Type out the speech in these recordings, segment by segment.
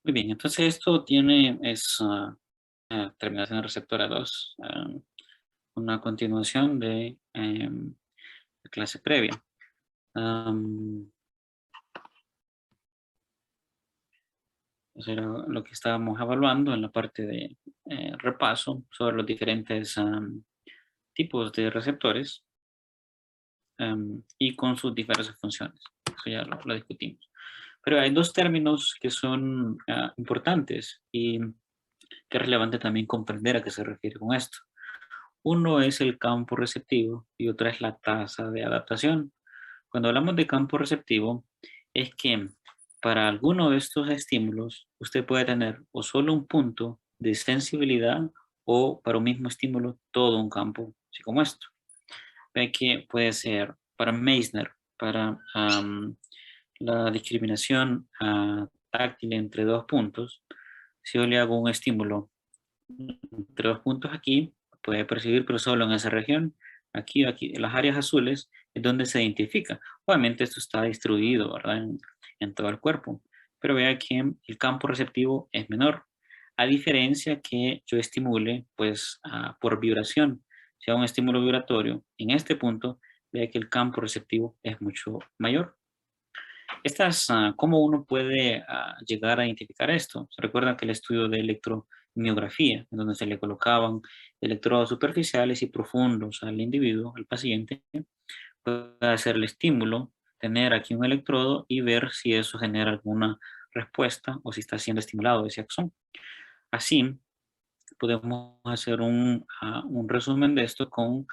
Muy bien, entonces esto tiene, terminación receptora 2, una continuación de la clase previa. Am, Eso era lo que estábamos evaluando en la parte de repaso sobre los diferentes tipos de receptores y con sus diversas funciones. Eso ya lo discutimos. Pero hay dos términos que son importantes y que es relevante también comprender a qué se refiere con esto. Uno es el campo receptivo y otra es la tasa de adaptación. Cuando hablamos de campo receptivo, es que para alguno de estos estímulos usted puede tener o solo un punto de sensibilidad o para un mismo estímulo todo un campo, así como esto. Ve que puede ser para Meissner, para la discriminación táctil entre dos puntos. Si yo le hago un estímulo entre dos puntos aquí, puede percibir, pero solo en esa región. Aquí, en las áreas azules es donde se identifica. Obviamente esto está distribuido, ¿verdad? En todo el cuerpo. Pero vea que el campo receptivo es menor. A diferencia que yo estimule, pues, por vibración. Si hago un estímulo vibratorio, en este punto, vea que el campo receptivo es mucho mayor. ¿Cómo uno puede llegar a identificar esto? Se recuerda que el estudio de electromiografía, en donde se le colocaban electrodos superficiales y profundos al individuo, al paciente, puede hacer el estímulo, tener aquí un electrodo y ver si eso genera alguna respuesta o si está siendo estimulado ese axón. Así, podemos hacer un resumen de esto con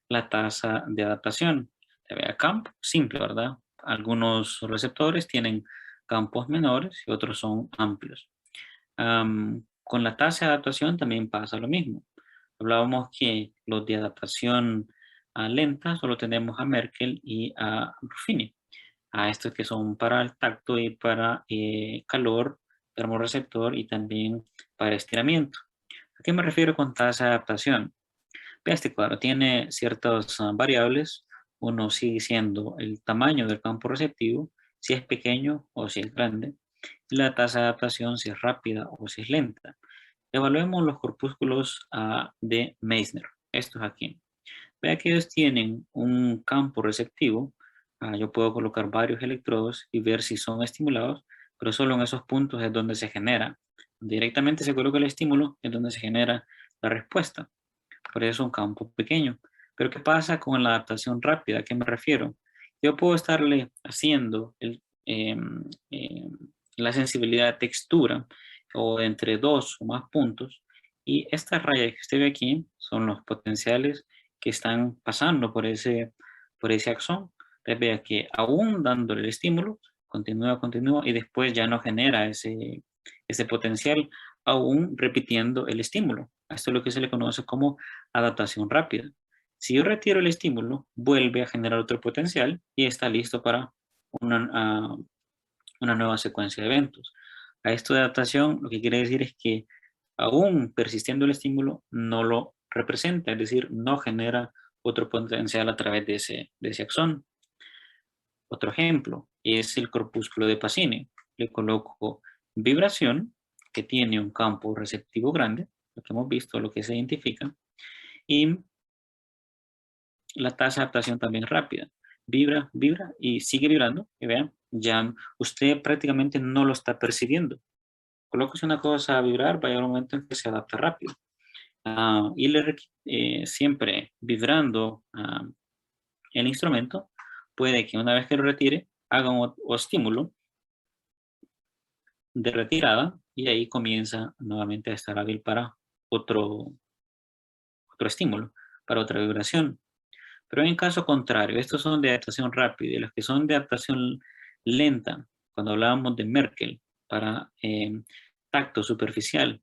la tasa de adaptación. Se ve a campo, simple, ¿verdad? Algunos receptores tienen campos menores y otros son amplios. Con la tasa de adaptación también pasa lo mismo. Hablábamos que los de adaptación lenta solo tenemos a Merkel y a Ruffini. A estos que son para el tacto y para calor, termorreceptor y también para estiramiento. ¿A qué me refiero con tasa de adaptación? Vea, este cuadro tiene ciertas variables. Uno sigue siendo el tamaño del campo receptivo, si es pequeño o si es grande, y la tasa de adaptación, si es rápida o si es lenta. Evaluemos los corpúsculos de Meissner. Estos aquí. Vea que ellos tienen un campo receptivo. Yo puedo colocar varios electrodos y ver si son estimulados, pero solo en esos puntos es donde se genera. Directamente se coloca el estímulo, es donde se genera la respuesta. Por eso es un campo pequeño. Pero ¿qué pasa con la adaptación rápida? ¿A qué me refiero? Yo puedo estarle haciendo la sensibilidad de textura o entre dos o más puntos y estas rayas que usted ve aquí son los potenciales que están pasando por ese axón. Entonces vea que aún dándole el estímulo, continúa y después ya no genera ese potencial aún repitiendo el estímulo. Esto es lo que se le conoce como adaptación rápida. Si yo retiro el estímulo, vuelve a generar otro potencial y está listo para una, una nueva secuencia de eventos. A esto de adaptación lo que quiere decir es que aún persistiendo el estímulo no lo representa, es decir, no genera otro potencial a través de ese axón. Otro ejemplo es el corpúsculo de Pacini. Le coloco vibración, que tiene un campo receptivo grande, lo que hemos visto, lo que se identifica, y la tasa de adaptación también es rápida. Vibra, vibra y sigue vibrando. Y vean, ya usted prácticamente no lo está percibiendo. Colóquese una cosa a vibrar, va a llegar un momento en que se adapta rápido. Siempre vibrando el instrumento, puede que una vez que lo retire, haga un estímulo de retirada y ahí comienza nuevamente a estar hábil para otro estímulo, para otra vibración. Pero en caso contrario, estos son de adaptación rápida y los que son de adaptación lenta, cuando hablábamos de Merkel, para tacto superficial,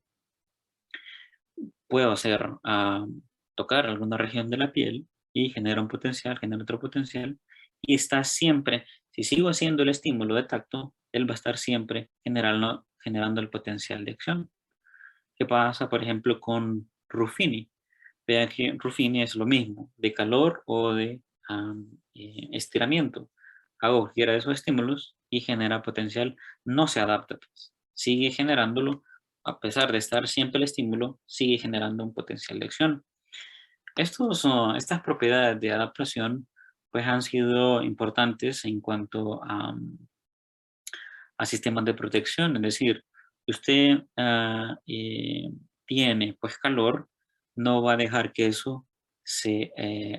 puedo hacer tocar alguna región de la piel y genera un potencial, genera otro potencial y está siempre, si sigo haciendo el estímulo de tacto, él va a estar siempre generando el potencial de acción. ¿Qué pasa, por ejemplo, con Ruffini? Vean que Ruffini es lo mismo, de calor o de estiramiento. Hago cualquiera de esos estímulos y genera potencial, no se adapta, pues. sigue generándolo, a pesar de estar siempre el estímulo, sigue generando un potencial de acción. Estas propiedades de adaptación pues han sido importantes en cuanto a sistemas de protección, es decir, usted tiene pues calor, no va a dejar que eso se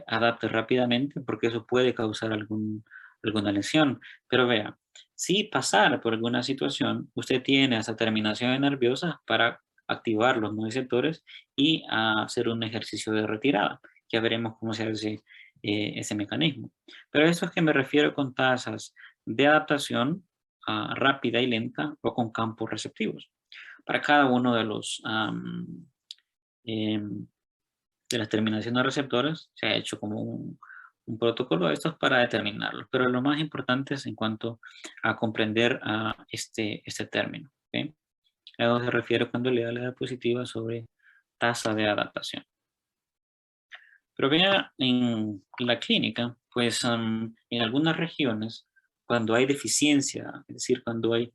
adapte rápidamente porque eso puede causar alguna lesión. Pero vea, si pasar por alguna situación, usted tiene esa terminación nerviosa para activar los nociceptores y hacer un ejercicio de retirada. Ya veremos cómo se hace ese mecanismo. Pero a eso es que me refiero con tasas de adaptación rápida y lenta o con campos receptivos. Para cada uno de em, de las terminaciones de receptores se ha hecho como un protocolo de estos para determinarlos, pero lo más importante es en cuanto a comprender este término. ¿Okay? A eso se refiere cuando le da la diapositiva sobre tasa de adaptación. Pero vea, en la clínica, pues en algunas regiones, cuando hay deficiencia, es decir, cuando hay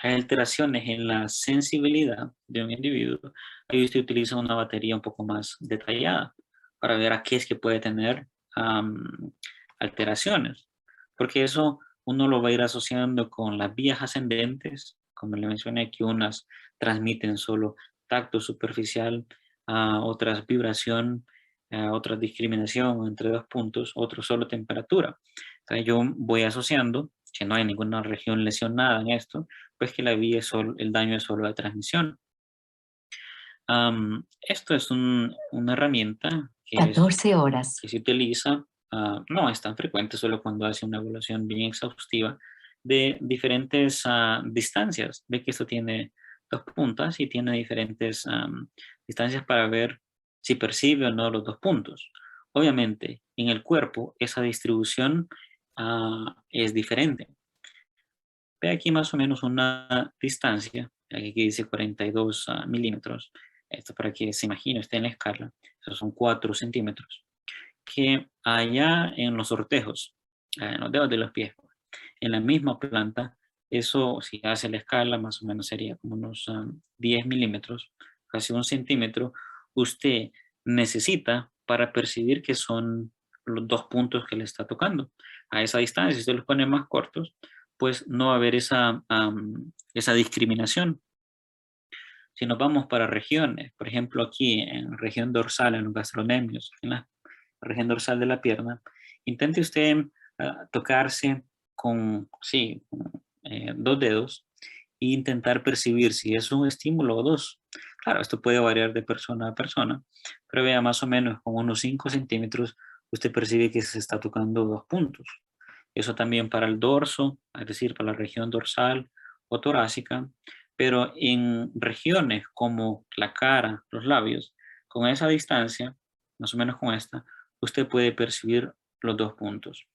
alteraciones en la sensibilidad de un individuo, ahí usted utiliza una batería un poco más detallada para ver a qué es que puede tener alteraciones. Porque eso uno lo va a ir asociando con las vías ascendentes, como le mencioné, que unas transmiten solo tacto superficial, otras vibración, otra discriminación entre dos puntos, otro solo temperatura. Entonces yo voy asociando, que no hay ninguna región lesionada en esto, pues que la vía es solo, el daño es solo de transmisión. Esto es una herramienta 14 horas. que se utiliza, no es tan frecuente, solo cuando hace una evaluación bien exhaustiva de diferentes distancias. Ve que esto tiene dos puntas y tiene diferentes distancias para ver si percibe o no los dos puntos. Obviamente, en el cuerpo esa distribución es diferente. Ve aquí más o menos una distancia, aquí que dice 42 milímetros. Esto para que se imagine usted en la escala, esos son 4 centímetros. Que allá en los ortejos, en los dedos de los pies, en la misma planta, eso si hace la escala más o menos sería como unos 10 milímetros, casi un centímetro, usted necesita para percibir que son los dos puntos que le está tocando. A esa distancia, si usted los pone más cortos, pues no va a haber esa discriminación. Si nos vamos para regiones, por ejemplo aquí en región dorsal, en los gastrocnemios, en la región dorsal de la pierna, intente usted tocarse con, sí, dos dedos e intentar percibir si es un estímulo o dos. Claro, esto puede variar de persona a persona, pero vea más o menos con unos 5 centímetros usted percibe que se está tocando dos puntos. Eso también para el dorso, es decir, para la región dorsal o torácica, pero en regiones como la cara, los labios, con esa distancia, más o menos con esta, usted puede percibir los dos puntos.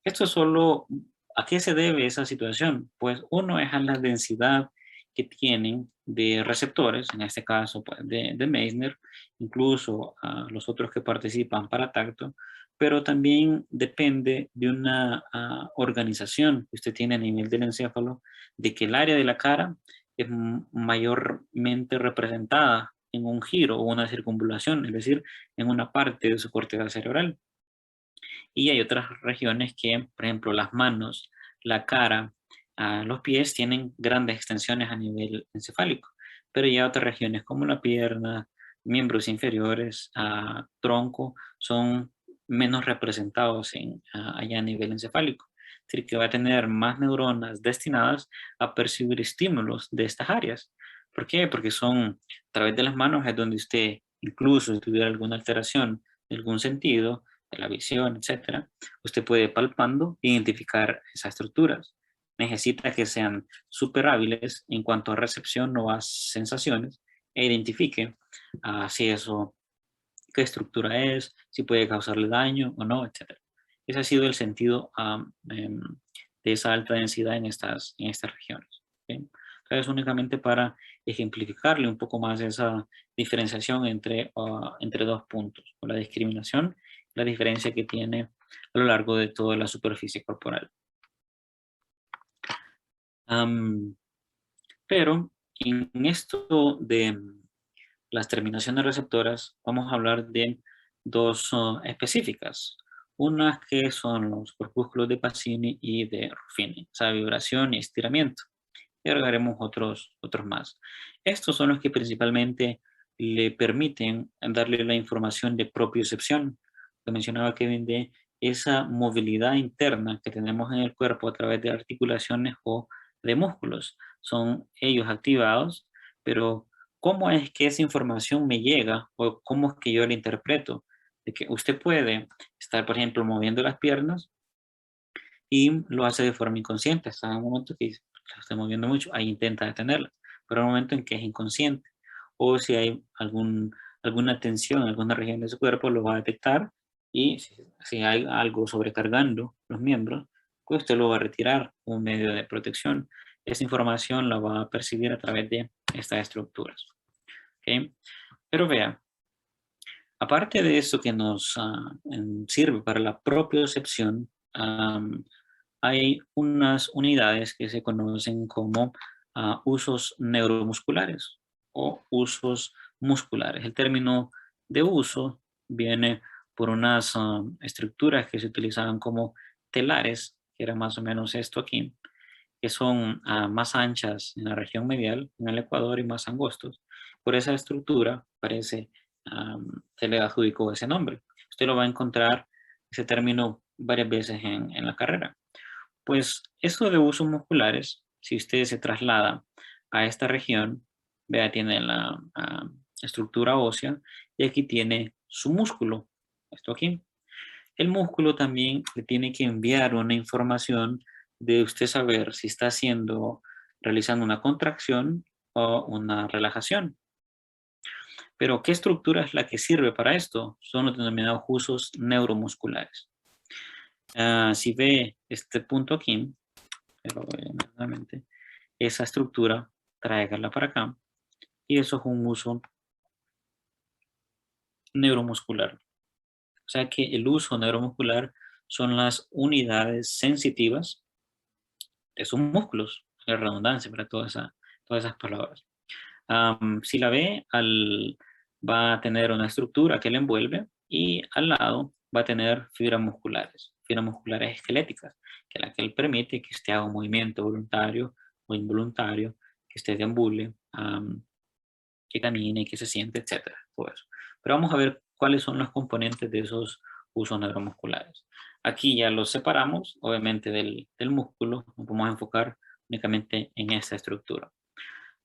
Esto solo, ¿a qué se debe esa situación? Pues uno es a la densidad que tienen de receptores, en este caso pues, de Meissner, incluso a los otros que participan para tacto, pero también depende de una organización que usted tiene a nivel del encéfalo, de que el área de la cara es mayormente representada en un giro o una circunvalación, es decir, en una parte de su corteza cerebral. Y hay otras regiones que, por ejemplo, las manos, la cara, los pies tienen grandes extensiones a nivel encefálico, pero ya otras regiones como la pierna, miembros inferiores, tronco, son menos representados allá a nivel encefálico. Es decir, que va a tener más neuronas destinadas a percibir estímulos de estas áreas. ¿Por qué? Porque son a través de las manos es donde usted, incluso si tuviera alguna alteración de algún sentido, de la visión, etcétera, usted puede palpando identificar esas estructuras. Necesita que sean súper hábiles en cuanto a recepción o a sensaciones e identifique si eso, qué estructura es, si puede causarle daño o no, etcétera. Ese ha sido el sentido de esa alta densidad en estas regiones. ¿Okay? Entonces, únicamente para ejemplificarle un poco más esa diferenciación entre dos puntos, o la discriminación, la diferencia que tiene a lo largo de toda la superficie corporal. Pero en esto de las terminaciones receptoras, vamos a hablar de dos específicas. Unas que son los corpúsculos de Pacini y de Ruffini, o sea, vibración y estiramiento. Y agregaremos otros más. Estos son los que principalmente le permiten darle la información de propiocepción, que mencionaba Kevin, de esa movilidad interna que tenemos en el cuerpo a través de articulaciones o de músculos. Son ellos activados, pero ¿cómo es que esa información me llega o cómo es que yo la interpreto? De que usted puede estar, por ejemplo, moviendo las piernas y lo hace de forma inconsciente. Hasta un momento que la está moviendo mucho, ahí intenta detenerla, pero hay un momento en que es inconsciente. O si hay alguna tensión en alguna región de su cuerpo, lo va a detectar y si hay algo sobrecargando los miembros, pues usted lo va a retirar como un medio de protección. Esa información la va a percibir a través de estas estructuras. ¿Okay? Pero vea, aparte de eso que nos sirve para la propiocepción, hay unas unidades que se conocen como usos neuromusculares o usos musculares. El término de uso viene por unas estructuras que se utilizaban como telares, que era más o menos esto aquí, que son más anchas en la región medial, en el ecuador, y más angostos. Por esa estructura parece, se le adjudicó ese nombre. Usted lo va a encontrar, ese término, varias veces en la carrera. Pues esto de usos musculares, si usted se traslada a esta región, vea, tiene la estructura ósea y aquí tiene su músculo, esto aquí. El músculo también le tiene que enviar una información de usted saber si está realizando una contracción o una relajación. Pero ¿qué estructura es la que sirve para esto? Son los denominados usos neuromusculares. Si ve este punto aquí, pero nuevamente, esa estructura, tráigala para acá. Y eso es un uso neuromuscular. O sea que el uso neuromuscular son las unidades sensitivas de sus músculos, la redundancia para todas esas palabras. Si la ve, va a tener una estructura que le envuelve y al lado va a tener fibras musculares esqueléticas, que es la que le permite que usted haga un movimiento voluntario o involuntario, que usted deambule, que camine, que se siente, etcétera, todo eso. Pero vamos a ver cuáles son los componentes de esos usos neuromusculares. Aquí ya los separamos, obviamente, del músculo, nos vamos a enfocar únicamente en esta estructura.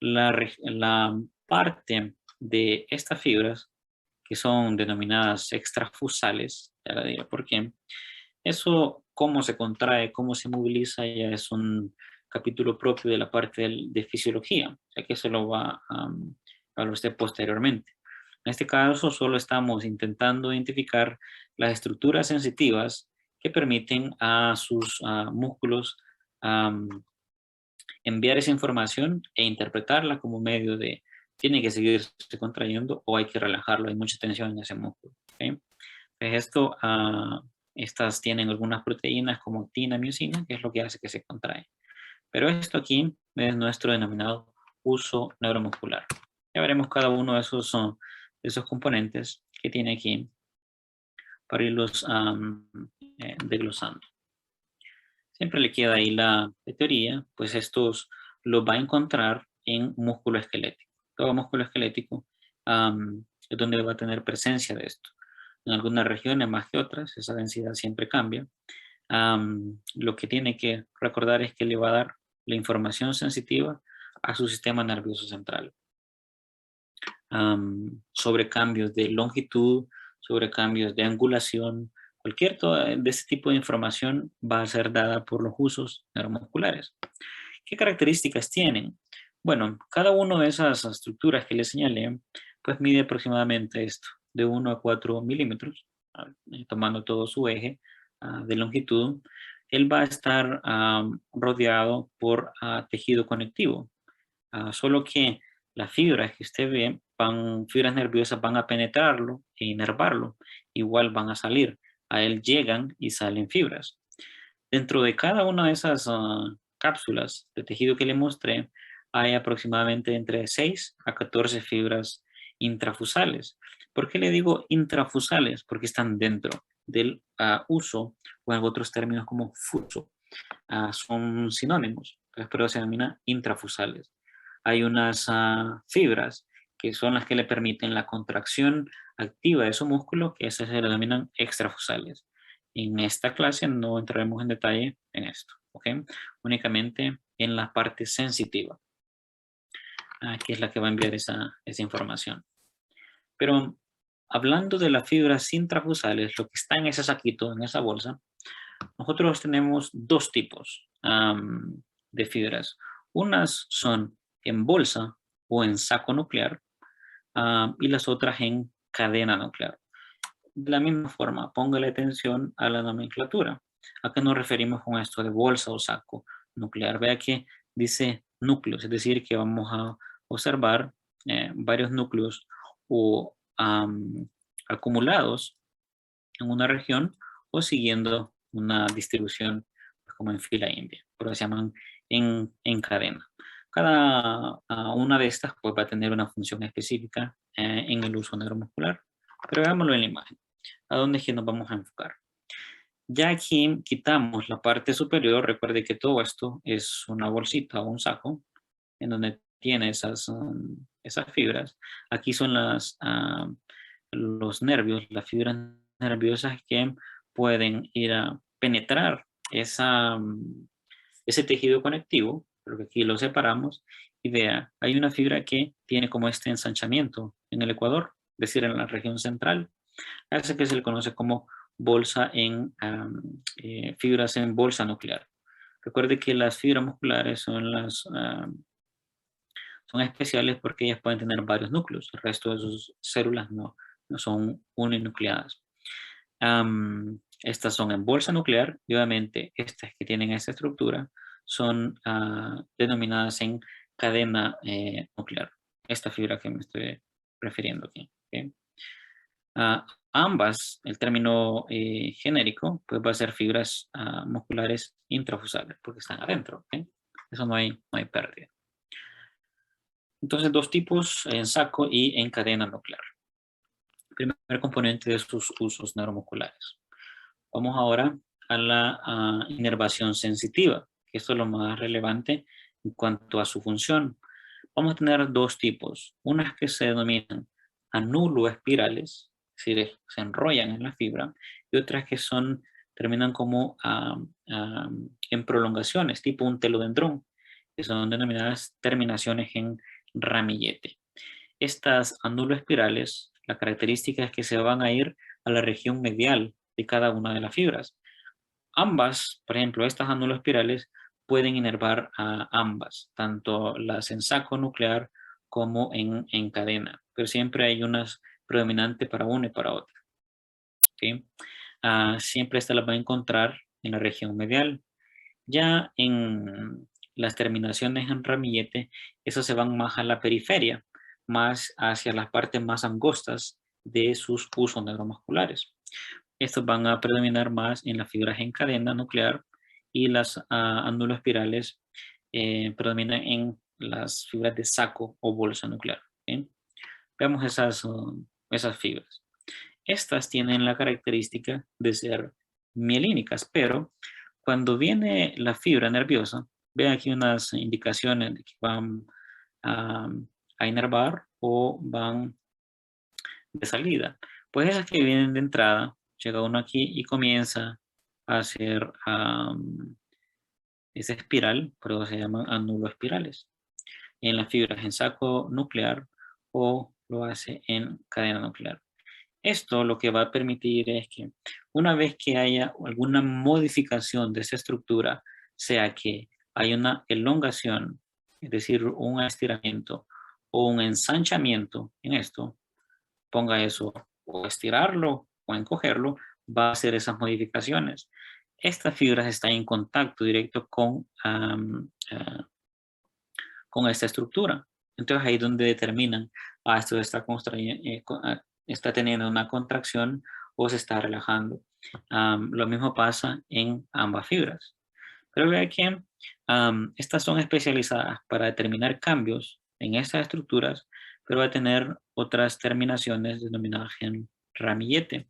La parte de estas fibras, que son denominadas extrafusales, ya le diré por qué, eso, cómo se contrae, cómo se moviliza, ya es un capítulo propio de la parte de fisiología, ya que eso lo va a hablar usted posteriormente. En este caso, solo estamos intentando identificar las estructuras sensitivas que permiten a sus músculos enviar esa información e interpretarla como medio de tiene que seguirse contrayendo o hay que relajarlo, hay mucha tensión en ese músculo. ¿Okay? Pues esto, estas tienen algunas proteínas como actina, miosina, que es lo que hace que se contrae. Pero esto aquí es nuestro denominado uso neuromuscular. Ya veremos cada uno de esos componentes que tiene aquí para irlos desglosando. Siempre le queda ahí la teoría, pues estos los va a encontrar en músculo esquelético. Todo músculo esquelético es donde va a tener presencia de esto. En algunas regiones más que otras, esa densidad siempre cambia. Lo que tiene que recordar es que le va a dar la información sensitiva a su sistema nervioso central. Sobre cambios de longitud, sobre cambios de angulación, cualquier de este tipo de información va a ser dada por los usos neuromusculares. ¿Qué características tienen? Bueno, cada una de esas estructuras que les señalé, pues mide aproximadamente esto, de 1 a 4 milímetros, tomando todo su eje de longitud. Él va a estar rodeado por tejido conectivo, solo que las fibras que usted ve, fibras nerviosas van a penetrarlo e inervarlo, igual van a salir, a él llegan y salen fibras. Dentro de cada una de esas cápsulas de tejido que le mostré, hay aproximadamente entre 6 a 14 fibras intrafusales. ¿Por qué le digo intrafusales? Porque están dentro del uso, o en otros términos como fuso. Son sinónimos, pero se denomina intrafusales. Hay unas fibras que son las que le permiten la contracción activa de su músculo, que esas se denominan extrafusales. En esta clase no entraremos en detalle en esto, ¿ok? Únicamente en la parte sensitiva, que es la que va a enviar esa información. Pero hablando de las fibras intrafusales, lo que está en ese saquito, en esa bolsa, nosotros tenemos dos tipos de fibras. Unas son en bolsa o en saco nuclear y las otras en cadena nuclear. De la misma forma, póngale atención a la nomenclatura. ¿A qué nos referimos con esto de bolsa o saco nuclear? Vea que dice núcleos, es decir, que vamos a observar varios núcleos o acumulados en una región o siguiendo una distribución pues, como en fila india, por eso se llaman en cadena. Cada una de estas pues, va a tener una función específica en el uso neuromuscular, pero veámoslo en la imagen. ¿A dónde es que nos vamos a enfocar? Ya aquí quitamos la parte superior, recuerde que todo esto es una bolsita o un saco en donde tiene esas fibras. Aquí son los nervios, las fibras nerviosas que pueden ir a penetrar ese tejido conectivo, porque aquí lo separamos, y vea, hay una fibra que tiene como este ensanchamiento en el ecuador, es decir, en la región central, a ese que se le conoce como bolsa fibras en bolsa nuclear. Recuerde que las fibras musculares son especiales porque ellas pueden tener varios núcleos, el resto de sus células no son uninucleadas. Estas son en bolsa nuclear y obviamente estas que tienen esta estructura son denominadas en cadena nuclear. Esta fibra que me estoy refiriendo aquí. ¿Okay? Ambas, el término genérico, pues va a ser fibras musculares intrafusales porque están adentro. ¿Okay? Eso no hay pérdida. Entonces, dos tipos en saco y en cadena nuclear. Primer componente de sus usos neuromusculares. Vamos ahora a la inervación sensitiva, que esto es lo más relevante en cuanto a su función. Vamos a tener dos tipos, unas que se denominan anuloespirales, es decir, se enrollan en la fibra, y otras que terminan como en prolongaciones, tipo un telodendrón, que son denominadas terminaciones en ramillete. Estas anuloespirales, la característica es que se van a ir a la región medial de cada una de las fibras. Ambas, por ejemplo, estas anuloespirales pueden inervar a ambas, tanto las en saco nuclear como en cadena, pero siempre hay unas predominantes para una y para otra. ¿Okay? Siempre esta la va a encontrar en la región medial. Ya en las terminaciones en ramillete, esas se van más a la periferia, más hacia las partes más angostas de sus usos neuromusculares. Estos van a predominar más en las fibras en cadena nuclear y las anuloespirales predominan en las fibras de saco o bolsa nuclear. ¿Okay? Veamos esas fibras. Estas tienen la característica de ser mielínicas, pero cuando viene la fibra nerviosa, ven aquí unas indicaciones de que van a inervar o van de salida. Pues esas que vienen de entrada, llega uno aquí y comienza a hacer esa espiral, pero se llaman anuloespirales. En las fibras en saco nuclear o lo hace en cadena nuclear. Esto lo que va a permitir es que una vez que haya alguna modificación de esa estructura, sea que hay una elongación, es decir, un estiramiento o un ensanchamiento en esto, ponga eso o estirarlo o encogerlo, va a hacer esas modificaciones. Estas fibras están en contacto directo con esta estructura. Entonces ahí es donde determinan, esto está teniendo una contracción o se está relajando. Lo mismo pasa en ambas fibras. Pero vea que estas son especializadas para determinar cambios en estas estructuras, pero va a tener otras terminaciones denominadas en ramillete,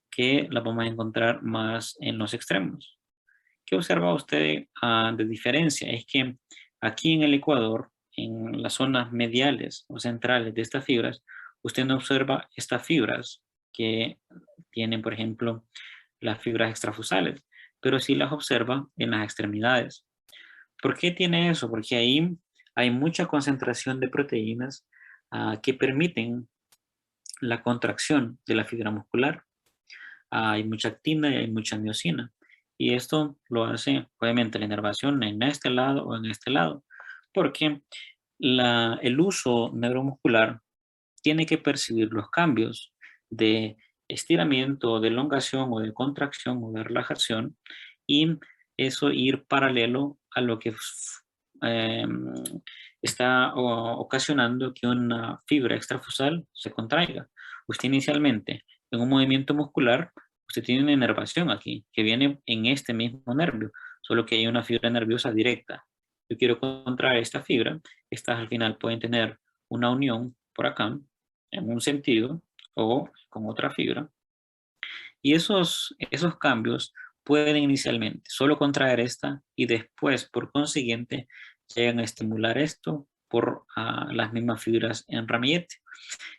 que las vamos a encontrar más en los extremos. ¿Qué observa usted de diferencia? Es que aquí en el Ecuador, en las zonas mediales o centrales de estas fibras, usted no observa estas fibras que tienen, por ejemplo, las fibras extrafusales, pero sí las observa en las extremidades. ¿Por qué tiene eso? Porque ahí hay mucha concentración de proteínas que permiten la contracción de la fibra muscular. Hay mucha actina y hay mucha miosina. Y esto lo hace, obviamente, la inervación en este lado o en este lado, porque el uso neuromuscular tiene que percibir los cambios de estiramiento, de elongación o de contracción o de relajación y eso ir paralelo a lo que eh, está ocasionando que una fibra extrafusal se contraiga. Usted inicialmente en un movimiento muscular, usted tiene una inervación aquí que viene en este mismo nervio, solo que hay una fibra nerviosa directa. Yo quiero contraer esta fibra, estas al final pueden tener una unión por acá en un sentido o con otra fibra. Y esos cambios pueden inicialmente solo contraer esta y después, por consiguiente, llegan a estimular esto por las mismas fibras en ramillete.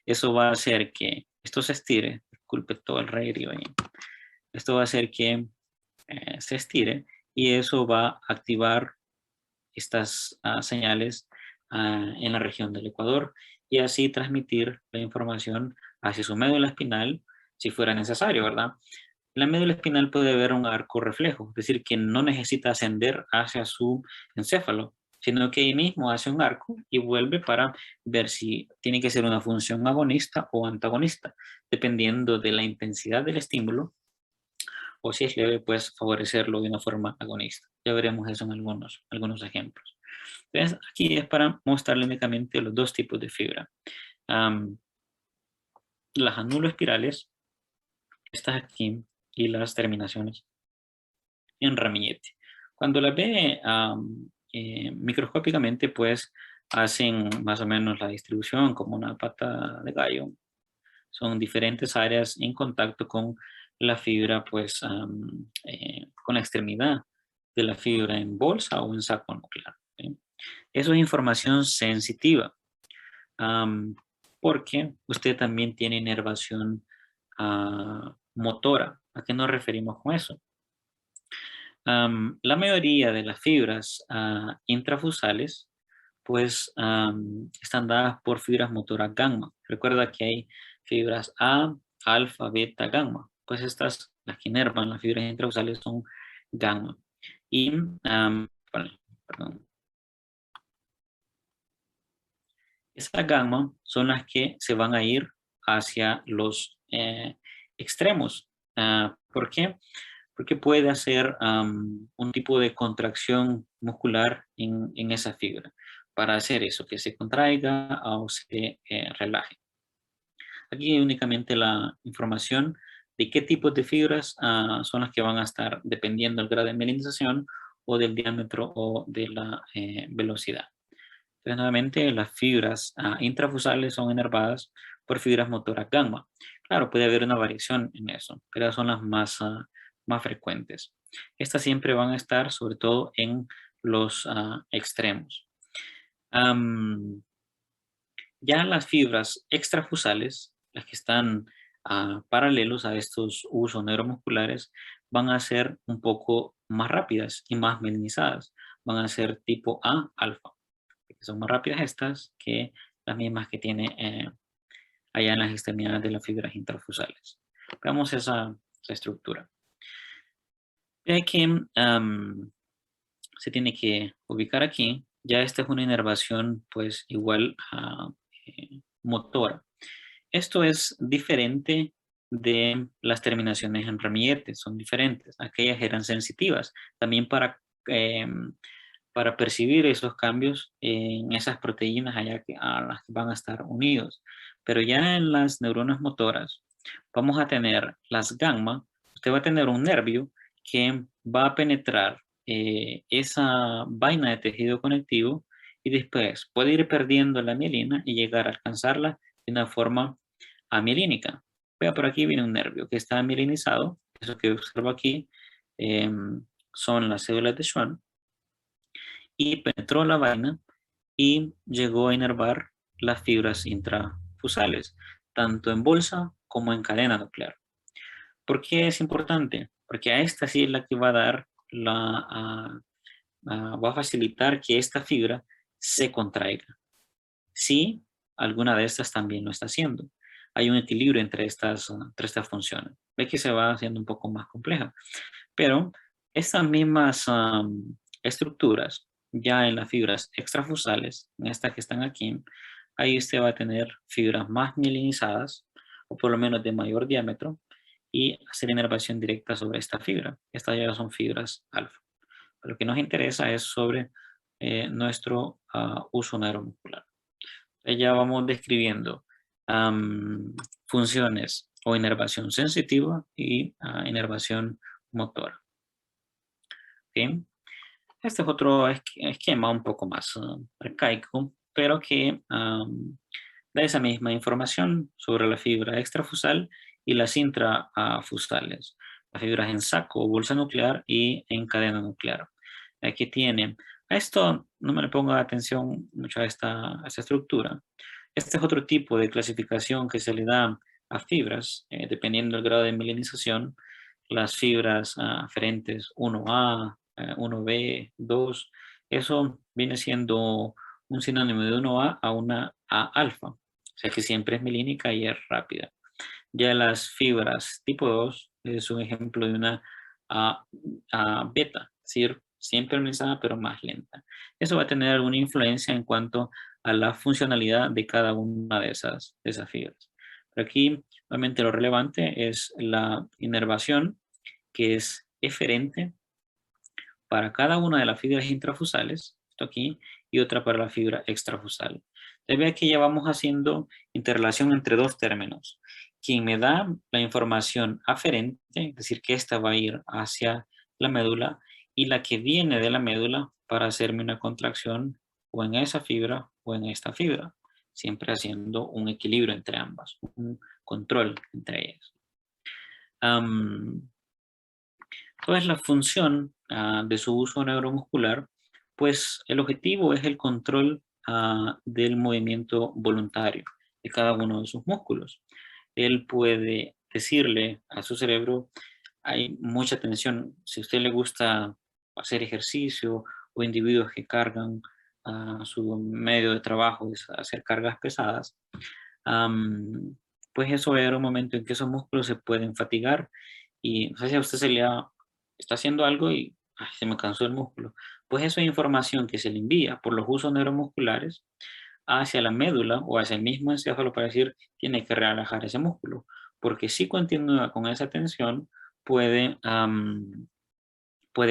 Eso va a hacer que esto se estire, disculpe todo el reguerío ahí. Esto va a hacer que se estire y eso va a activar estas señales en la región del Ecuador y así transmitir la información hacia su médula espinal si fuera necesario, ¿verdad? La médula espinal puede ver un arco reflejo, es decir, que no necesita ascender hacia su encéfalo, sino que ahí mismo hace un arco y vuelve para ver si tiene que ser una función agonista o antagonista, dependiendo de la intensidad del estímulo, o si es leve, pues favorecerlo de una forma agonista. Ya veremos eso en algunos ejemplos. Entonces, aquí es para mostrarle únicamente los dos tipos de fibra. Las anuloespirales, estas aquí, y las terminaciones en ramillete. Cuando las ve microscópicamente, pues hacen más o menos la distribución como una pata de gallo. Son diferentes áreas en contacto con la fibra, pues con la extremidad de la fibra en bolsa o en saco nuclear. ¿Sí? Eso es información sensitiva, porque usted también tiene inervación motora. ¿A qué nos referimos con eso? La mayoría de las fibras intrafusales pues están dadas por fibras motoras gamma. Recuerda que hay fibras A, alfa, beta, gamma. Pues estas, las que inervan las fibras intrafusales son gamma. Y, perdón, estas gamma son las que se van a ir hacia los extremos. ¿Por qué? Porque puede hacer un tipo de contracción muscular en esa fibra para hacer eso, que se contraiga o se relaje. Aquí hay únicamente la información de qué tipos de fibras son las que van a estar dependiendo del grado de mielinización o del diámetro o de la velocidad. Entonces, nuevamente, las fibras intrafusales son inervadas por fibras motoras gamma. Claro, puede haber una variación en eso, pero son las más frecuentes. Estas siempre van a estar, sobre todo, en los extremos. Ya las fibras extrafusales, las que están paralelos a estos usos neuromusculares, van a ser un poco más rápidas y más mielinizadas. Van a ser tipo A, alfa, que son más rápidas estas que las mismas que tiene allá en las extremidades de las fibras intrafusales. Veamos esa estructura. Ya que se tiene que ubicar aquí, ya esta es una inervación pues igual a motora. Esto es diferente de las terminaciones en ramillete, son diferentes. Aquellas eran sensitivas, también para percibir esos cambios en esas proteínas allá a las que van a estar unidos. Pero ya en las neuronas motoras vamos a tener las gamma, usted va a tener un nervio que va a penetrar esa vaina de tejido conectivo y después puede ir perdiendo la mielina y llegar a alcanzarla de una forma amielínica. Vea, por aquí viene un nervio que está amielinizado. Eso que observo aquí son las células de Schwann y penetró la vaina y llegó a inervar las fibras intrafusales, tanto en bolsa como en cadena nuclear. ¿Por qué es importante? Porque a esta sí es la que va a dar va a facilitar que esta fibra se contraiga. Si alguna de estas también lo está haciendo. Hay un equilibrio entre estas funciones. Ve que se va haciendo un poco más compleja. Pero estas mismas estructuras, ya en las fibras extrafusales, en estas que están aquí, ahí usted va a tener fibras más mielinizadas, o por lo menos de mayor diámetro, y hacer inervación directa sobre esta fibra. Estas ya son fibras alfa. Lo que nos interesa es sobre nuestro uso neuromuscular. Ya vamos describiendo funciones o inervación sensitiva y inervación motora. ¿Okay? Este es otro esquema un poco más arcaico, pero que da esa misma información sobre la fibra extrafusal y las intrafusales, las fibras en saco o bolsa nuclear y en cadena nuclear. Aquí tiene, a esto no me le ponga atención mucho a esta estructura. Este es otro tipo de clasificación que se le da a fibras, dependiendo del grado de mielinización, las fibras aferentes 1A, 1B, 2, eso viene siendo un sinónimo de 1A a una A alfa, o sea que siempre es milínica y es rápida. Ya las fibras tipo 2 es un ejemplo de una beta, es decir, siempre organizada pero más lenta. Eso va a tener alguna influencia en cuanto a la funcionalidad de cada una de esas fibras. Pero aquí, obviamente, lo relevante es la inervación, que es eferente para cada una de las fibras intrafusales, esto aquí, y otra para la fibra extrafusal. Entonces, vea que ya vamos haciendo interrelación entre dos términos. Quien me da la información aferente, es decir, que esta va a ir hacia la médula, y la que viene de la médula para hacerme una contracción o en esa fibra o en esta fibra, siempre haciendo un equilibrio entre ambas, un control entre ellas. ¿Cuál es la función de su uso neuromuscular? Pues el objetivo es el control del movimiento voluntario de cada uno de sus músculos. Él puede decirle a su cerebro, hay mucha tensión, si a usted le gusta hacer ejercicio o individuos que cargan su medio de trabajo es hacer cargas pesadas, pues eso va a haber un momento en que esos músculos se pueden fatigar y no sé si a usted está haciendo algo y ay, se me cansó el músculo. Pues eso es información que se le envía por los usos neuromusculares hacia la médula o hacia el mismo encéfalo para decir, tiene que relajar ese músculo, porque si continúa con esa tensión puede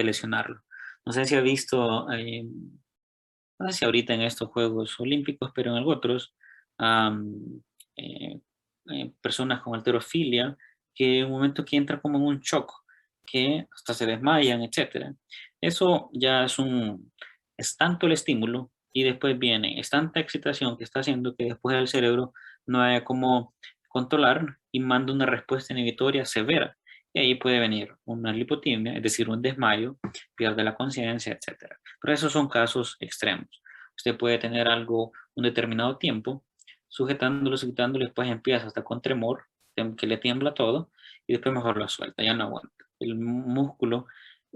lesionarlo. No sé si ha visto, no sé si ahorita en estos Juegos Olímpicos, pero en otros, eh, personas con halterofilia que en un momento que entra como en un shock, que hasta se desmayan, etcétera. Eso ya es tanto el estímulo y después viene, es tanta excitación que está haciendo que después el cerebro no haya como controlar y manda una respuesta inhibitoria severa. Y ahí puede venir una lipotimia, es decir, un desmayo, pierde la conciencia, etcétera. Pero esos son casos extremos. Usted puede tener algo un determinado tiempo, sujetándolo, y después empieza hasta con tremor, que le tiembla todo, y después mejor lo suelta, ya no aguanta. El músculo,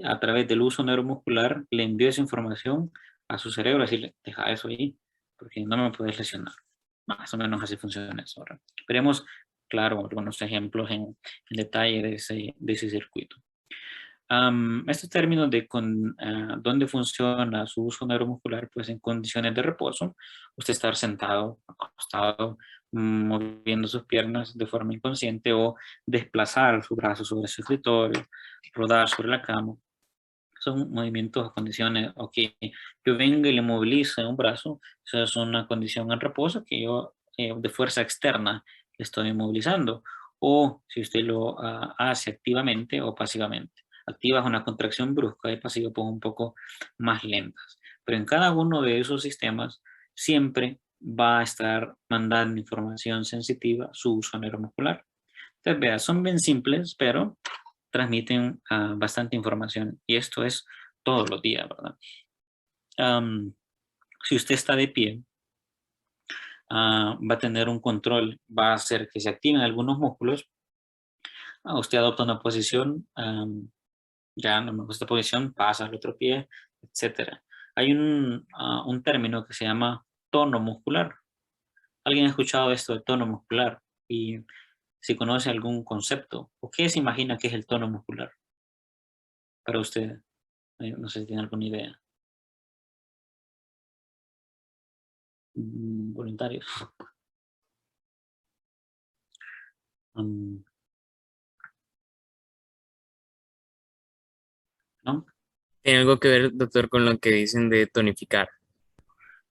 a través del uso neuromuscular, le envió esa información a su cerebro, decirle, deja eso ahí, porque no me puedes lesionar. Más o menos así funciona eso. Ahora, veremos, claro, algunos ejemplos en detalle de ese circuito. Estos términos de dónde funciona su uso neuromuscular, pues en condiciones de reposo, usted estar sentado, acostado, moviendo sus piernas de forma inconsciente o desplazar sus brazos sobre su escritorio, rodar sobre la cama. Son movimientos o condiciones, ok, yo vengo y le movilizo un brazo, eso es una condición en reposo que yo de fuerza externa le estoy movilizando, o si usted lo hace activamente o pasivamente. activas una contracción brusca y pasivas pues un poco más lentas. Pero en cada uno de esos sistemas siempre va a estar mandando información sensitiva a su uso neuromuscular. Entonces, vea, son bien simples, pero transmiten bastante información y esto es todos los días, ¿verdad? Si usted está de pie, va a tener un control, va a hacer que se activen algunos músculos. Usted adopta una posición, ya no me gusta esta posición, pasa al otro pie, etcétera. Hay un término que se llama tono muscular. ¿Alguien ha escuchado esto de tono muscular? Y si conoce algún concepto, ¿o qué se imagina que es el tono muscular para usted? No sé si tiene alguna idea. Voluntarios. Mm, ¿No? ¿Tiene algo que ver, doctor, con lo que dicen de tonificar?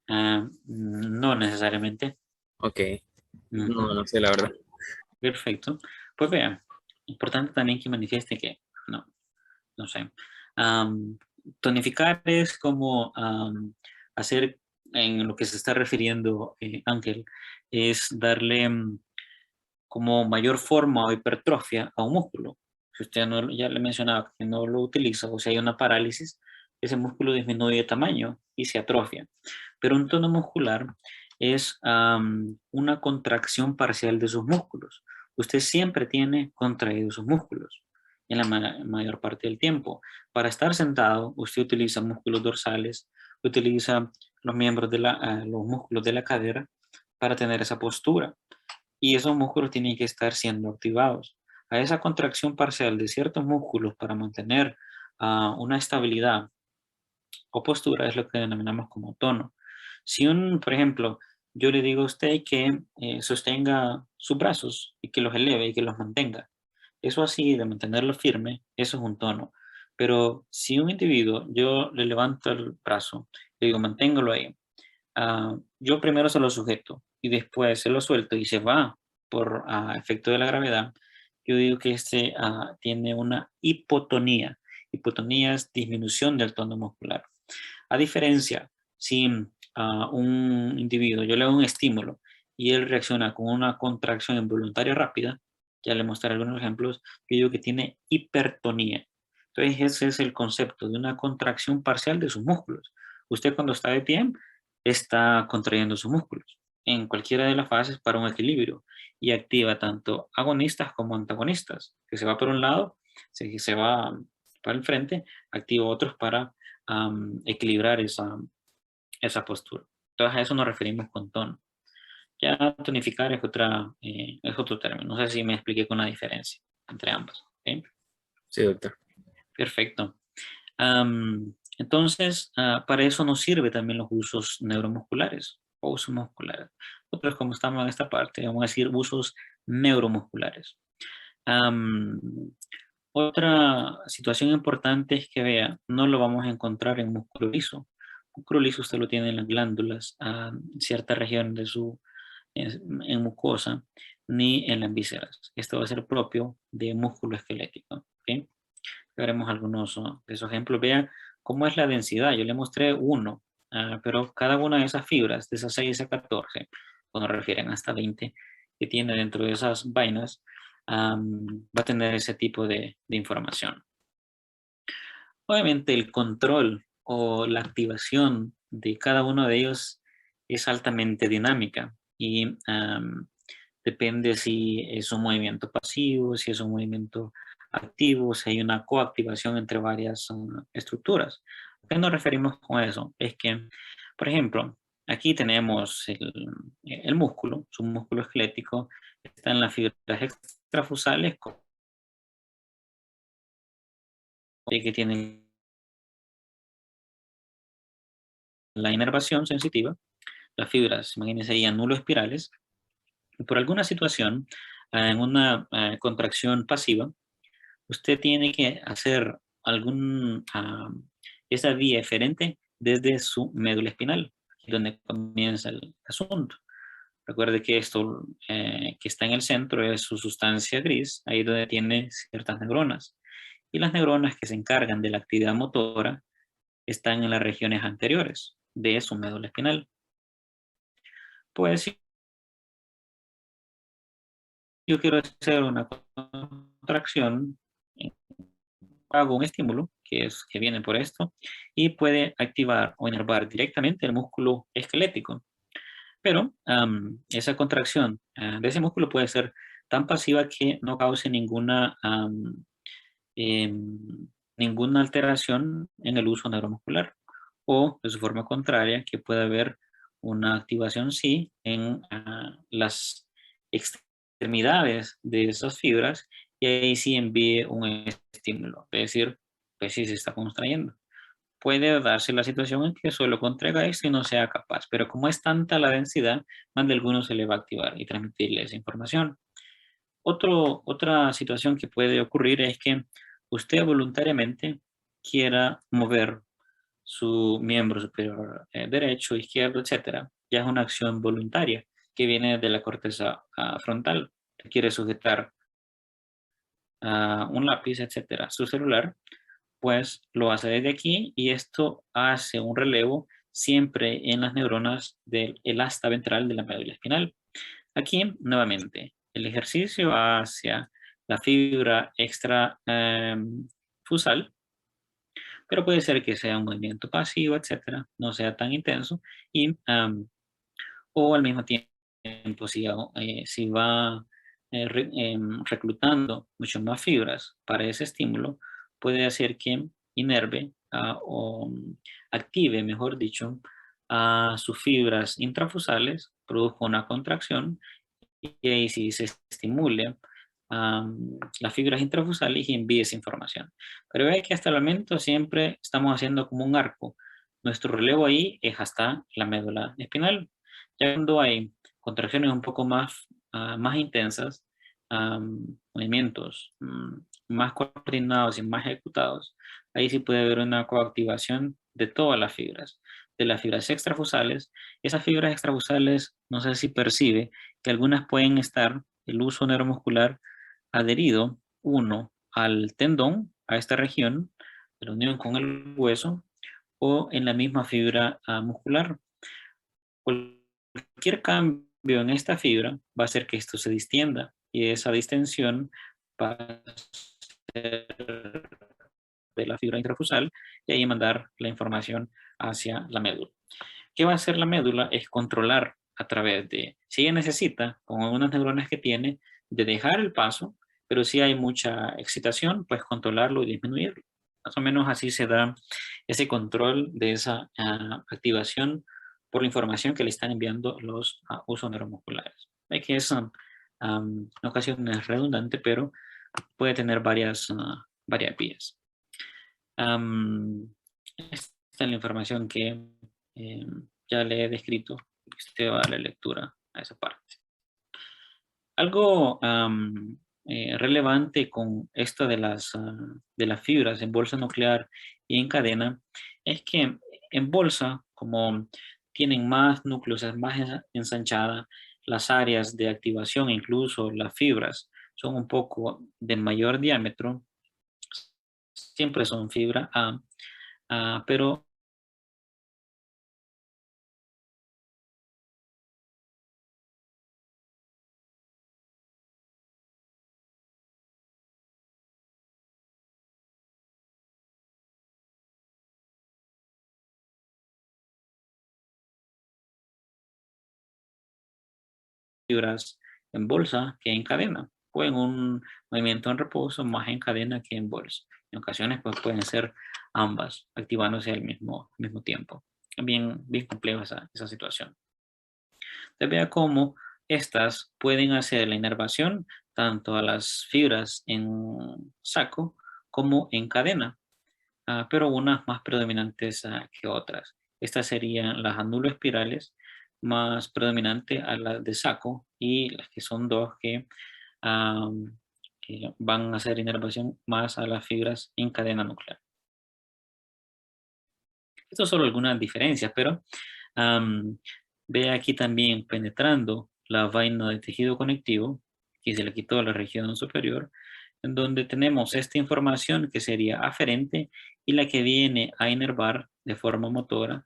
No necesariamente. Ok, no, Ujú. no sé la verdad. Perfecto. Pues vean, importante también que manifieste que, no sé. Am, Tonificar es como hacer, en lo que se está refiriendo Ángel, es darle como mayor forma o hipertrofia a un músculo. Si usted no, ya le mencionaba que no lo utiliza o si hay una parálisis, ese músculo disminuye de tamaño y se atrofia. Pero un tono muscular es una contracción parcial de sus músculos. Usted siempre tiene contraídos sus músculos en la mayor parte del tiempo. Para estar sentado, usted utiliza músculos dorsales, utiliza los miembros de los músculos de la cadera para tener esa postura y esos músculos tienen que estar siendo activados. A esa contracción parcial de ciertos músculos para mantener una estabilidad o postura es lo que denominamos como tono. Si por ejemplo, yo le digo a usted que sostenga sus brazos y que los eleve y que los mantenga, eso así de mantenerlo firme, eso es un tono. Pero si un individuo, yo le levanto el brazo, le digo, manténgalo ahí, yo primero se lo sujeto y después se lo suelto y se va por efecto de la gravedad, yo digo que este tiene una hipotonía. Hipotonía es disminución del tono muscular. A diferencia, si un individuo, yo le doy un estímulo y él reacciona con una contracción involuntaria rápida, ya le mostraré algunos ejemplos, yo digo que tiene hipertonía. Entonces, ese es el concepto de una contracción parcial de sus músculos. Usted cuando está de pie, está contrayendo sus músculos en cualquiera de las fases para un equilibrio y activa tanto agonistas como antagonistas, que se va por un lado, se va para el frente, activa otros para equilibrar esa postura. Entonces a eso nos referimos con tono. Ya tonificar es otro término. No sé si me expliqué con la diferencia entre ambos. ¿Ok? Sí, doctor. Perfecto. Entonces, para eso nos sirve también los usos neuromusculares o usos musculares. Nosotros, como estamos en esta parte, vamos a decir usos neuromusculares. Am, Otra situación importante es que vea, no lo vamos a encontrar en músculo liso. Músculo liso usted lo tiene en las glándulas, cierta región de en mucosa, ni en las vísceras. Esto va a ser propio de músculo esquelético. ¿Ok? Veremos algunos de esos ejemplos. Vea cómo es la densidad. Yo le mostré uno, pero cada una de esas fibras, de esas 6 a 14, cuando refieren hasta 20, que tiene dentro de esas vainas, va a tener ese tipo de información. Obviamente el control o la activación de cada uno de ellos es altamente dinámica y depende si es un movimiento pasivo, si es un movimiento activo, si hay una coactivación entre varias estructuras. ¿A qué nos referimos con eso? Es que, por ejemplo, aquí tenemos el músculo, su músculo esquelético, está en las fibras extrafusales que tienen la inervación sensitiva. Las fibras, imagínense ahí, anuloespirales, y por alguna situación, en una contracción pasiva, usted tiene que hacer esa vía eferente desde su médula espinal, donde comienza el asunto. Recuerde que esto que está en el centro es su sustancia gris, ahí donde tiene ciertas neuronas. y las neuronas que se encargan de la actividad motora están en las regiones anteriores de su médula espinal. Pues si yo quiero hacer una contracción, hago un estímulo que viene por esto y puede activar o inervar directamente el músculo esquelético. Pero esa contracción de ese músculo puede ser tan pasiva que no cause ninguna alteración en el uso neuromuscular. O de su forma contraria, que puede haber una activación sí en las extremidades de esas fibras y ahí sí envíe un estímulo. Es decir, pues sí se está contrayendo. Puede darse la situación en que solo contraiga esto y no sea capaz, pero como es tanta la densidad, más de alguno se le va a activar y transmitirle esa información. Otra situación que puede ocurrir es que usted voluntariamente quiera mover su miembro superior derecho, izquierdo, etcétera. Ya es una acción voluntaria que viene de la corteza frontal. Quiere sujetar un lápiz, etcétera, su celular, pues lo hace desde aquí y esto hace un relevo siempre en las neuronas del el asta ventral de la médula espinal. Aquí, nuevamente, el ejercicio hacia la fibra extrafusal, pero puede ser que sea un movimiento pasivo, etcétera, no sea tan intenso y o al mismo tiempo si va reclutando mucho más fibras para ese estímulo, puede hacer que inerve o active, mejor dicho, a sus fibras intrafusales, produzca una contracción y ahí sí se estimule las fibras intrafusales y envíe esa información. Pero ve que hasta el momento siempre estamos haciendo como un arco. Nuestro relevo ahí es hasta la médula espinal. Ya cuando hay contracciones un poco más intensas, movimientos más coordinados y más ejecutados, ahí sí puede haber una coactivación de todas las fibras, de las fibras extrafusales. Esas fibras extrafusales, no sé si percibe, que algunas pueden estar, el uso neuromuscular adherido, uno, al tendón, a esta región, de la unión con el hueso, o en la misma fibra muscular. Cualquier cambio en esta fibra va a hacer que esto se distienda y esa distensión va a ser de la fibra intrafusal y ahí mandar la información hacia la médula. ¿Qué va a hacer la médula? Es controlar a través de, si ella necesita, con algunas neuronas que tiene, de dejar el paso, pero si hay mucha excitación, pues controlarlo y disminuirlo. Más o menos así se da ese control de esa activación por la información que le están enviando los usos neuromusculares. Ve que es en ocasiones redundante, pero puede tener varias vías. Esta es la información que ya le he descrito. Usted va a darle lectura a esa parte. Algo relevante con esto de las fibras en bolsa nuclear y en cadena es que en bolsa, como tienen más núcleos, es más ensanchada, las áreas de activación, incluso las fibras, son un poco de mayor diámetro, siempre son fibra A, pero fibras en bolsa que en cadena, o en un movimiento en reposo más en cadena que en bolsa. En ocasiones pues, pueden ser ambas activándose al mismo tiempo. Bien compleja esa situación. Te vea cómo estas pueden hacer la inervación tanto a las fibras en saco como en cadena, pero unas más predominantes que otras. Estas serían las anuloespirales más predominante a las de saco y las que son dos que van a hacer inervación más a las fibras en cadena nuclear. Estas son solo algunas diferencias, pero ve aquí también penetrando la vaina de tejido conectivo, que se le quitó a la región superior, en donde tenemos esta información que sería aferente y la que viene a inervar de forma motora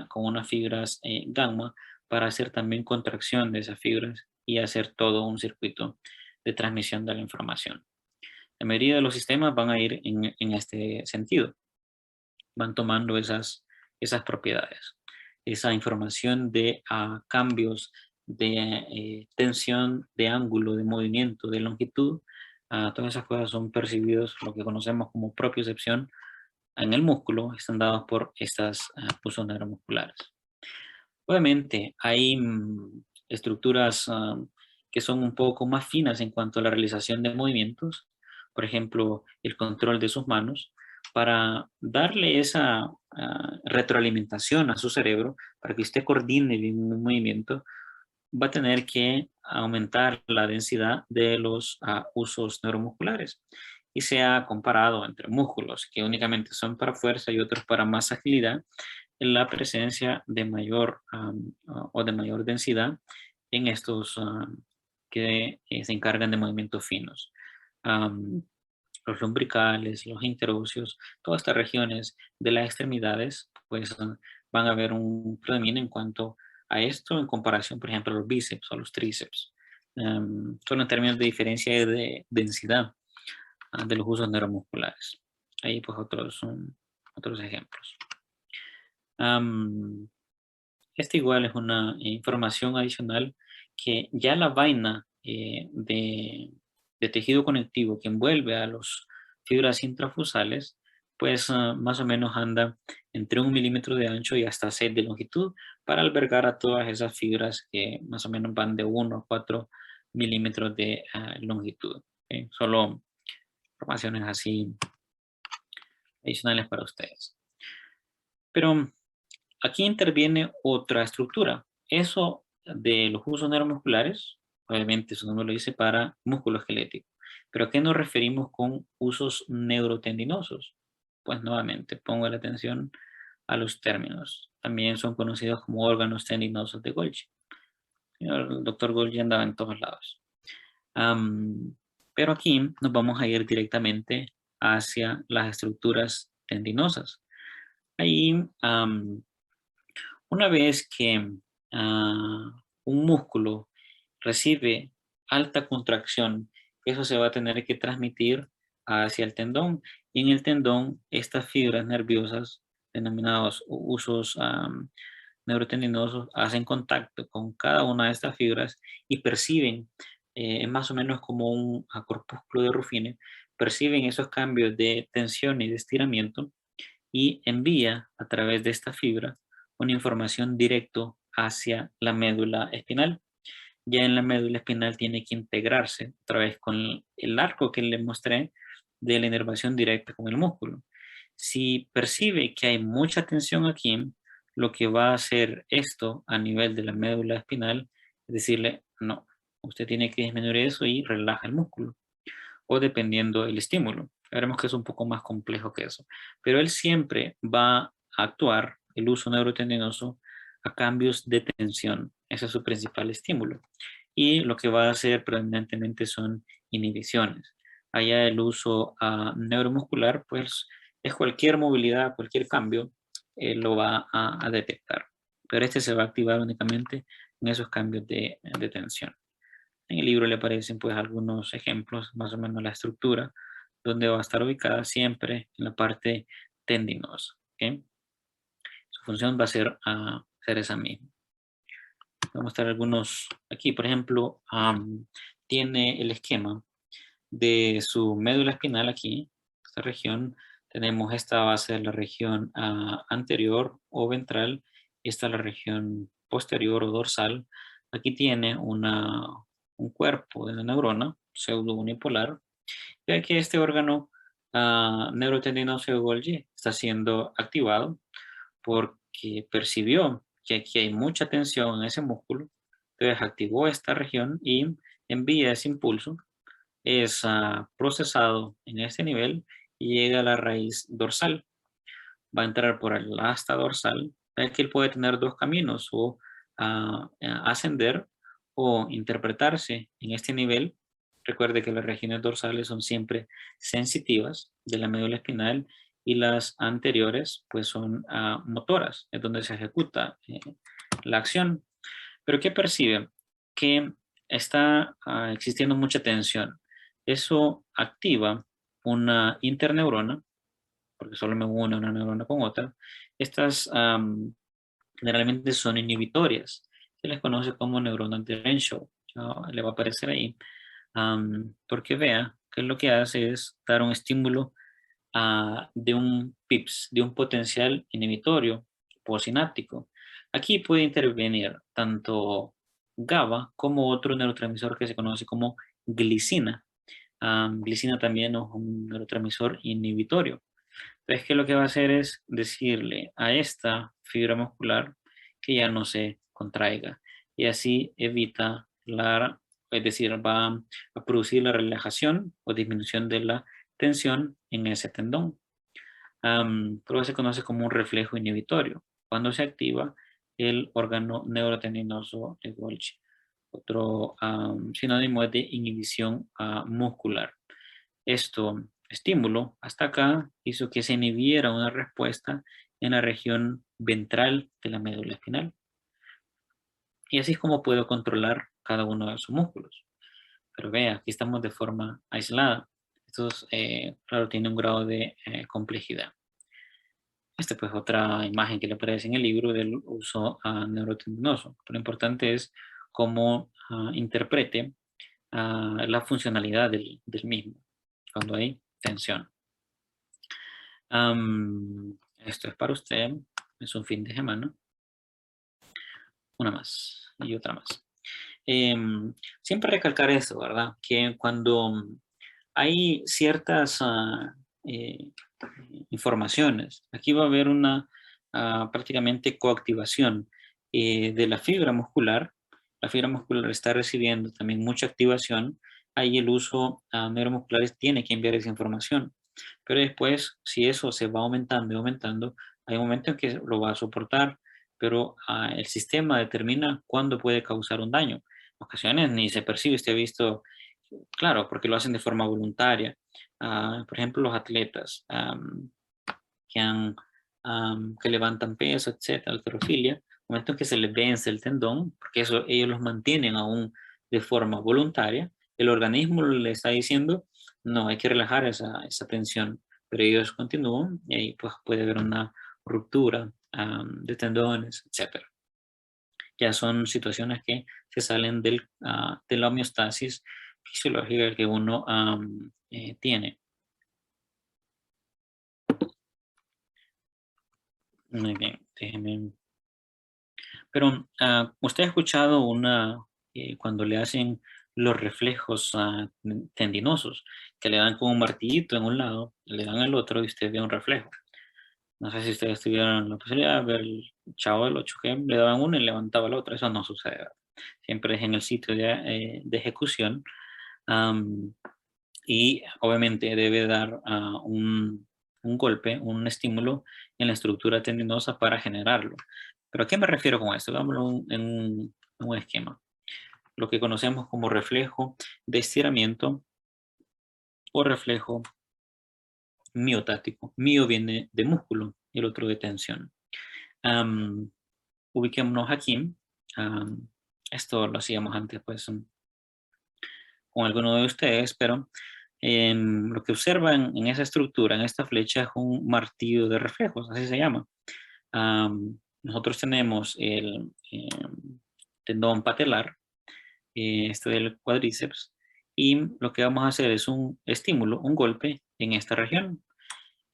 con unas fibras gamma para hacer también contracción de esas fibras y hacer todo un circuito de transmisión de la información. La mayoría de los sistemas van a ir en este sentido, van tomando esas propiedades, esa información de cambios de tensión, de ángulo, de movimiento, de longitud. Todas esas cosas son percibidos, lo que conocemos como propiocepción en el músculo, están dados por estas pulsos neuromusculares. Obviamente hay estructuras que son un poco más finas en cuanto a la realización de movimientos, por ejemplo, el control de sus manos, para darle esa retroalimentación a su cerebro, para que usted coordine bien un movimiento, va a tener que aumentar la densidad de los usos neuromusculares. Y se ha comparado entre músculos que únicamente son para fuerza y otros para más agilidad, la presencia de mayor o de mayor densidad en estos que se encargan de movimientos finos. Los lumbricales, los interóseos, todas estas regiones de las extremidades, pues van a haber un predominio en cuanto a esto en comparación, por ejemplo, a los bíceps o los tríceps. Solo en términos de diferencia de densidad de los usos neuromusculares. Ahí pues otros ejemplos. Este igual es una información adicional que ya la vaina de tejido conectivo que envuelve a las fibras intrafusales, pues más o menos anda entre 1 milímetro de ancho y hasta 6 de longitud para albergar a todas esas fibras que más o menos van de 1 a 4 milímetros de longitud. ¿Okay? Solo informaciones así adicionales para ustedes. Pero aquí interviene otra estructura. Eso de los usos neuromusculares, obviamente su nombre lo dice para músculo esquelético. ¿Pero a qué nos referimos con usos neurotendinosos? Pues nuevamente pongo la atención a los términos. También son conocidos como órganos tendinosos de Golgi. El doctor Golgi andaba en todos lados. Pero aquí nos vamos a ir directamente hacia las estructuras tendinosas. Ahí, una vez que un músculo recibe alta contracción, eso se va a tener que transmitir hacia el tendón. Y en el tendón, estas fibras nerviosas, denominados usos neurotendinosos, hacen contacto con cada una de estas fibras y perciben, más o menos como un corpúsculo de Ruffini, perciben esos cambios de tensión y de estiramiento y envía a través de esta fibra una información directo hacia la médula espinal. Ya en la médula espinal tiene que integrarse otra vez con el arco que le mostré de la inervación directa con el músculo. Si percibe que hay mucha tensión aquí, lo que va a hacer esto a nivel de la médula espinal es decirle, no, usted tiene que disminuir eso y relaja el músculo. O dependiendo del estímulo. Veremos que es un poco más complejo que eso. Pero él siempre va a actuar, el uso neurotendinoso, a cambios de tensión. Ese es su principal estímulo. Y lo que va a hacer predominantemente son inhibiciones. Allá el uso neuromuscular, pues es cualquier movilidad, cualquier cambio, lo va a detectar. Pero este se va a activar únicamente en esos cambios de tensión. En el libro le aparecen pues algunos ejemplos, más o menos la estructura, donde va a estar ubicada siempre en la parte tendinosa. ¿Okay? Su función va a ser ser esa misma. Vamos a mostrar algunos aquí. Por ejemplo, tiene el esquema de su médula espinal aquí, esta región. Tenemos esta va a ser la región anterior o ventral, y esta es la región posterior o dorsal. Aquí tiene un cuerpo de la neurona, pseudo unipolar, ya que este órgano neurotendinoso de Golgi está siendo activado porque percibió que aquí hay mucha tensión en ese músculo, entonces activó esta región y envía ese impulso, es procesado en este nivel y llega a la raíz dorsal. Va a entrar por el asta dorsal, ya que él puede tener dos caminos, o ascender o interpretarse en este nivel Recuerde que las regiones dorsales son siempre sensitivas de la médula espinal y las anteriores pues son motoras, es donde se ejecuta la acción. Pero ¿qué percibe? Que está existiendo mucha tensión. Eso activa una interneurona, porque solo me une una neurona con otra. Estas generalmente son inhibitorias. Se les conoce como neuronas de Renshaw. Le va a aparecer ahí. Porque vea que lo que hace es dar un estímulo de un PIPS, de un potencial inhibitorio postsináptico. Aquí puede intervenir tanto GABA como otro neurotransmisor que se conoce como glicina. Glicina también es un neurotransmisor inhibitorio. Entonces, que lo que va a hacer es decirle a esta fibra muscular que ya no se contraiga y así evita es decir, va a producir la relajación o disminución de la tensión en ese tendón. Pero se conoce como un reflejo inhibitorio cuando se activa el órgano neurotendinoso de Golgi. Otro sinónimo es de inhibición muscular. Esto estímulo hasta acá hizo que se inhibiera una respuesta en la región ventral de la médula espinal. Y así es como puedo controlar cada uno de sus músculos. Pero vea, aquí estamos de forma aislada. Esto, claro, tiene un grado de complejidad. Esta pues otra imagen que le aparece en el libro del uso neurotendinoso. Lo importante es cómo interprete la funcionalidad del mismo cuando hay tensión. Esto es para usted. Es un fin de semana. Una más y otra más. Siempre recalcar eso, ¿verdad? Que cuando hay ciertas informaciones, aquí va a haber una prácticamente coactivación de la fibra muscular. La fibra muscular está recibiendo también mucha activación. Ahí el uso neuromuscular tiene que enviar esa información. Pero después, si eso se va aumentando y aumentando, hay un momento en que lo va a soportar, pero el sistema determina cuándo puede causar un daño. En ocasiones ni se percibe, usted ha visto, claro, porque lo hacen de forma voluntaria. Por ejemplo, los atletas que levantan peso, etcétera, alterofilia, momento en que se les vence el tendón, porque eso ellos los mantienen aún de forma voluntaria, el organismo le está diciendo, no, hay que relajar esa tensión, pero ellos continúan y ahí pues puede haber una ruptura de tendones, etcétera. Ya son situaciones que se salen de la homeostasis fisiológica que uno tiene. Muy bien, déjeme. Pero usted ha escuchado cuando le hacen los reflejos tendinosos, que le dan con un martillito en un lado, le dan al otro y usted ve un reflejo. No sé si ustedes tuvieron la posibilidad de ver el Chavo del 8 que le daban uno y levantaba el otro. Eso no sucede, ¿verdad? Siempre es en el sitio de ejecución. Y obviamente debe dar un golpe, un estímulo en la estructura tendinosa para generarlo. ¿Pero a qué me refiero con esto? Veámoslo en un esquema. Lo que conocemos como reflejo de estiramiento o reflejo miotático. Mio viene de músculo y el otro de tensión. Ubiquémonos aquí. Esto lo hacíamos antes pues con alguno de ustedes, pero lo que observan en esa estructura, en esta flecha, es un martillo de reflejos, así se llama. Nosotros tenemos el tendón patelar, este del cuádriceps, y lo que vamos a hacer es un estímulo, un golpe en esta región.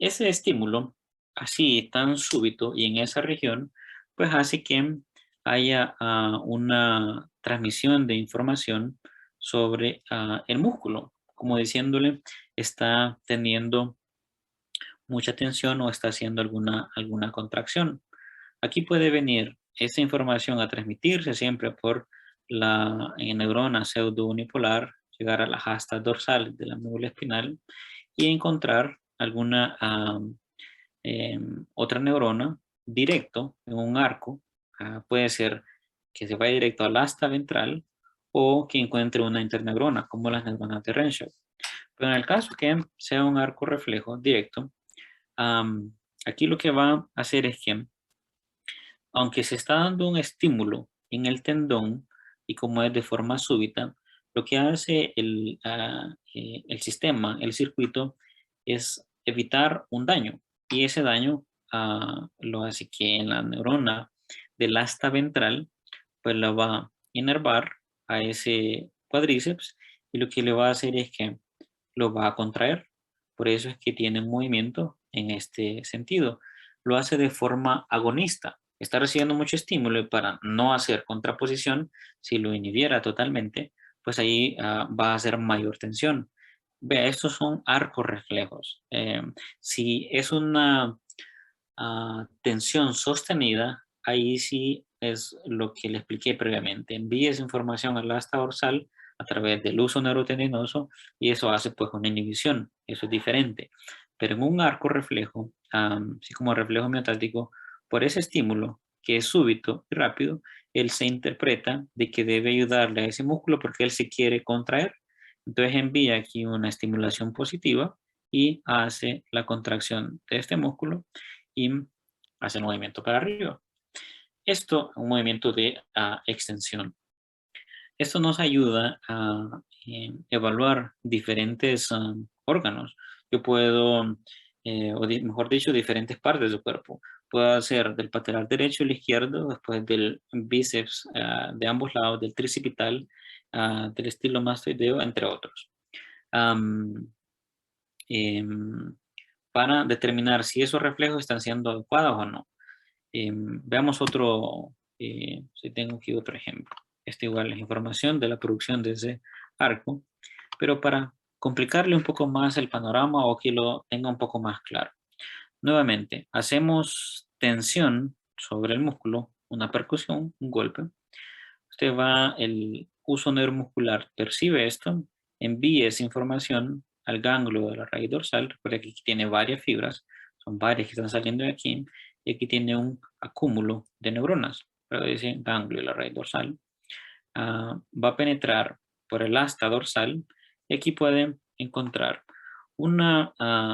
Ese estímulo, así tan súbito y en esa región, pues hace que haya una transmisión de información sobre el músculo, como diciéndole, está teniendo mucha tensión o está haciendo alguna contracción. Aquí puede venir esa información a transmitirse siempre por la neurona pseudounipolar, llegar a las astas dorsales de la médula espinal y encontrar alguna otra neurona directo en un arco. Puede ser que se vaya directo al asta ventral o que encuentre una interneurona, como las neuronas de Renshaw. Pero en el caso que sea un arco reflejo directo, aquí lo que va a hacer es que, aunque se está dando un estímulo en el tendón, y como es de forma súbita, lo que hace el sistema, el circuito, es evitar un daño. Y ese daño lo hace que en la neurona del asta ventral, pues la va a inervar a ese cuádriceps, y lo que le va a hacer es que lo va a contraer. Por eso es que tiene un movimiento en este sentido. Lo hace de forma agonista. Está recibiendo mucho estímulo, y para no hacer contraposición, si lo inhibiera totalmente, pues ahí va a hacer mayor tensión. Vea, estos son arcos reflejos. Si es una tensión sostenida, ahí sí es lo que le expliqué previamente. Envía esa información al asta dorsal a través del uso neurotendinoso, y eso hace pues una inhibición. Eso es diferente. Pero en un arco reflejo, así como reflejo miotático, por ese estímulo que es súbito y rápido, él se interpreta de que debe ayudarle a ese músculo porque él se quiere contraer. Entonces envía aquí una estimulación positiva y hace la contracción de este músculo y hace el movimiento para arriba. Esto, un movimiento de extensión. Esto nos ayuda a evaluar diferentes órganos. Yo puedo, mejor dicho, diferentes partes del cuerpo. Puedo hacer del patelar derecho y el izquierdo, después del bíceps de ambos lados, del tricipital, del estilomastoideo, entre otros. Em, para determinar si esos reflejos están siendo adecuados o no. Veamos otro, si tengo aquí otro ejemplo. Este igual es información de la producción de ese arco, pero para complicarle un poco más el panorama o que lo tenga un poco más claro. Nuevamente, hacemos tensión sobre el músculo, una percusión, un golpe. Usted va, el uso neuromuscular percibe esto, envía esa información al ganglio de la raíz dorsal. Recuerda que aquí tiene varias fibras, son varias que están saliendo de aquí, y aquí tiene un acúmulo de neuronas, pero dice ganglio de la raíz dorsal. Va a penetrar por el asta dorsal, y aquí puede encontrar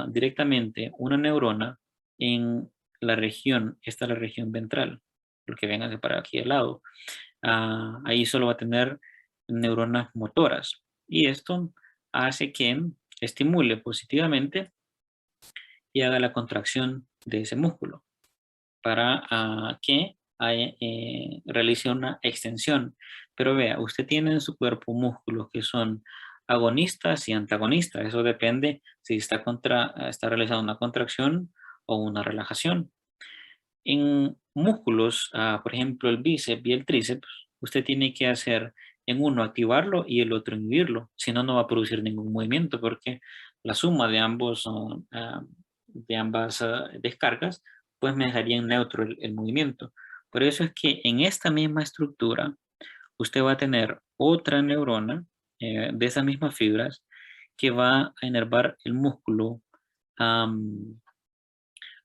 directamente una neurona en la región, esta es la región ventral, porque vengan de para aquí al lado. Ahí solo va a tener neuronas motoras, y esto hace que estimule positivamente y haga la contracción de ese músculo para que realice una extensión. Pero vea, usted tiene en su cuerpo músculos que son agonistas y antagonistas. Eso depende si está realizando una contracción o una relajación. En músculos, por ejemplo, el bíceps y el tríceps, usted tiene que hacer en uno activarlo y el otro inhibirlo. Si no, no va a producir ningún movimiento, porque la suma de de ambas descargas, pues me dejaría en neutro el movimiento. Por eso es que en esta misma estructura, usted va a tener otra neurona de esas mismas fibras que va a inervar el músculo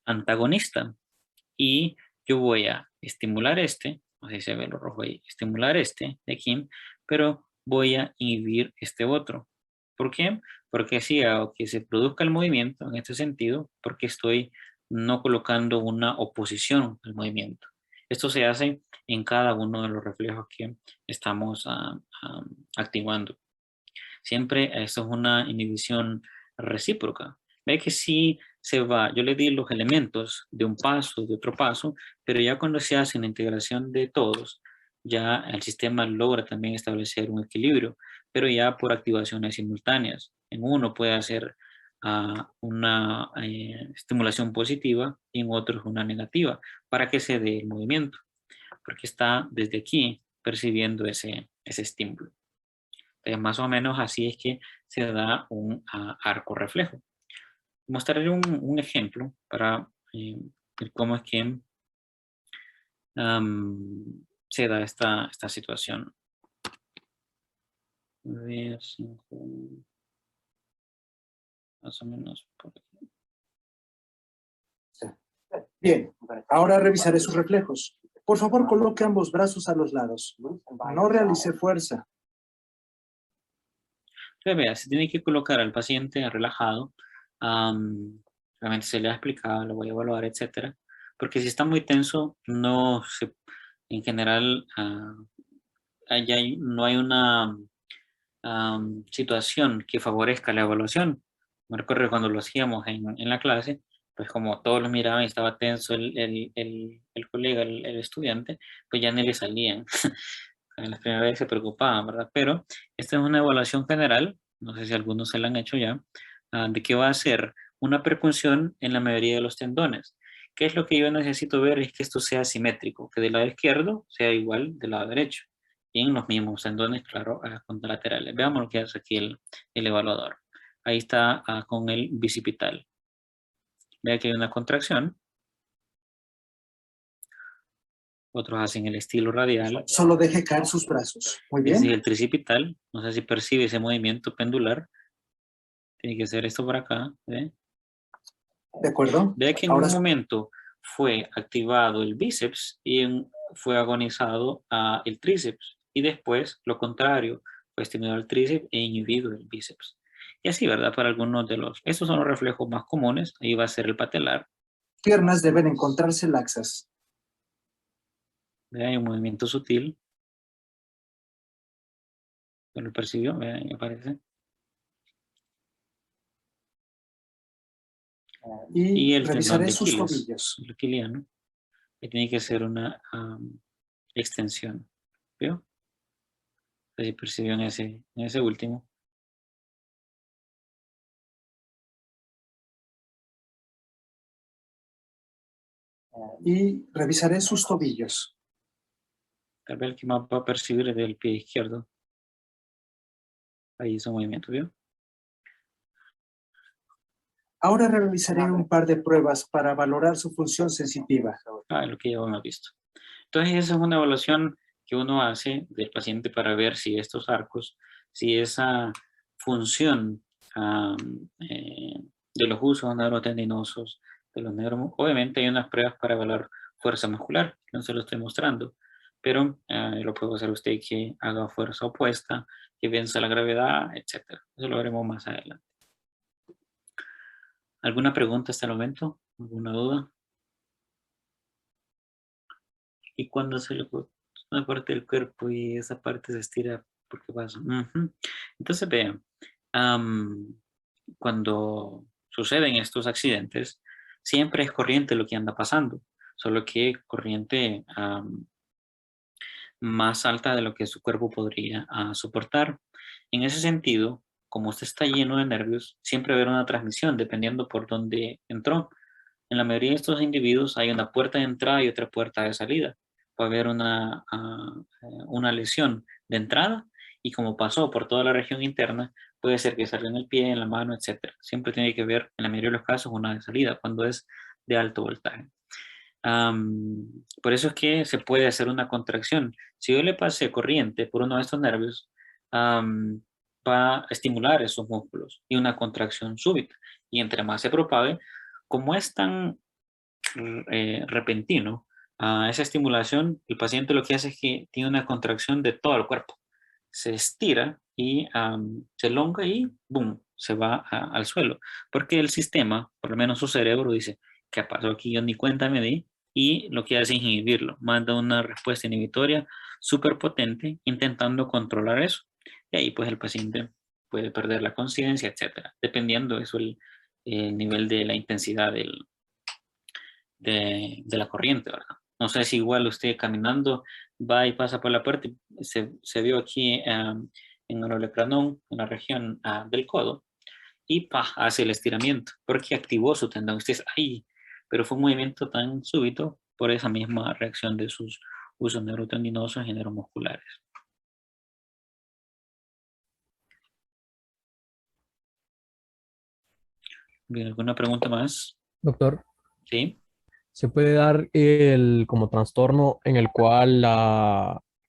antagonista, y yo voy a estimular este, así se ve lo rojo ahí, estimular este de aquí, pero voy a inhibir este otro. ¿Por qué? Porque así hago que se produzca el movimiento en este sentido, porque estoy no colocando una oposición al movimiento. Esto se hace en cada uno de los reflejos que estamos activando. Siempre esto es una inhibición recíproca. Ve que si se va, yo le di los elementos de un paso, de otro paso, pero ya cuando se hace la integración de todos, ya el sistema logra también establecer un equilibrio, pero ya por activaciones simultáneas. En uno puede hacer una estimulación positiva y en otro una negativa, para que se dé el movimiento, porque está desde aquí percibiendo ese estímulo. Más o menos así es que se da un arco reflejo. Mostraré un ejemplo para ver cómo es que se da esta situación. A ver, más o menos por aquí. Bien, ahora revisaré sus reflejos. Por favor, coloque ambos brazos a los lados. No realice fuerza. Entonces, vea, se tiene que colocar al paciente relajado. Realmente se le ha explicado, lo voy a evaluar, etcétera. Porque si está muy tenso, no se, en general, no hay una situación que favorezca la evaluación. Me recuerdo cuando lo hacíamos en la clase, pues como todos lo miraban y estaba tenso el colega, el estudiante, pues ya ni le salían. En la primera vez se preocupaban, ¿verdad? Pero esta es una evaluación general, no sé si algunos se la han hecho ya, de que va a ser una percusión en la mayoría de los tendones. ¿Qué es lo que yo necesito ver? Es que esto sea simétrico, que del lado izquierdo sea igual del lado derecho. Y en los mismos tendones, claro, contralaterales. Veamos lo que hace aquí el evaluador. Ahí está con el bicipital. Vea que hay una contracción. Otros hacen el estilo radial. Solo deje caer sus brazos. Muy Ese es bien. el tricipital. No sé si percibe ese movimiento pendular. Tiene que ser esto por acá. ¿Ve? ¿De acuerdo? Ve que en Ahora un momento fue activado el bíceps y fue agonizado el tríceps. Y después, lo contrario, fue estimulado el tríceps e inhibido el bíceps. Y así, ¿verdad? Para algunos de estos son los reflejos más comunes. Ahí va a ser el patelar. piernas deben encontrarse laxas. ¿Ve? Hay un movimiento sutil. ¿Lo percibió? ¿Ve? Ahí aparece. Y Y el tendón revisaré de sus Aquiles, tobillos. el aquiliano, que tiene que ser una extensión. ¿Vio? Si percibió en ese último. Y revisaré sus tobillos. Tal vez el que más va a percibir es del pie izquierdo. Ahí hizo movimiento, ¿vio? Ahora realizaré un par de pruebas para valorar su función sensitiva. Lo que ya hemos visto. Entonces, esa es una evaluación que uno hace del paciente para ver si estos arcos, si esa función de los usos neurotendinosos, de los obviamente hay unas pruebas para evaluar fuerza muscular, que no se lo estoy mostrando, pero lo puede hacer usted que haga fuerza opuesta, que venza la gravedad, etc. Eso lo veremos más adelante. ¿Alguna pregunta hasta el momento? ¿Alguna duda? Y cuando se le corta una parte del cuerpo y esa parte se estira, ¿por qué pasa? Entonces, vean, cuando suceden estos accidentes, siempre es corriente lo que anda pasando, solo que corriente más alta de lo que su cuerpo podría soportar. En ese sentido, como usted está lleno de nervios, siempre va a haber una transmisión dependiendo por dónde entró. En la mayoría de estos individuos hay una puerta de entrada y otra puerta de salida. Puede haber una lesión de entrada y como pasó por toda la región interna, puede ser que salga en el pie, en la mano, etc. Siempre tiene que ver, en la mayoría de los casos, una de salida cuando es de alto voltaje. Por eso es que se puede hacer una contracción. Si yo le pasé corriente por uno de estos nervios, va a estimular esos músculos y una contracción súbita. Y entre más se propague, como es tan repentino esa estimulación, el paciente lo que hace es que tiene una contracción de todo el cuerpo. Se estira y se elonga y ¡boom! Se va al suelo. Porque el sistema, por lo menos su cerebro, dice, ¿qué pasó aquí? Yo ni cuenta me di. Y lo que hace es inhibirlo. Manda una respuesta inhibitoria súper potente intentando controlar eso. Y ahí pues el paciente puede perder la conciencia, etcétera, dependiendo eso el nivel de la intensidad de la corriente, ¿verdad? No sé si igual usted caminando va y pasa por la puerta, se vio aquí en el olecranon, en la región del codo, y hace el estiramiento, porque activó su tendón. Usted es ahí, pero fue un movimiento tan súbito por esa misma reacción de sus usos neurotendinosos y neuromusculares. Bien, ¿alguna pregunta más? Doctor, Sí. ¿se puede dar como trastorno en el cual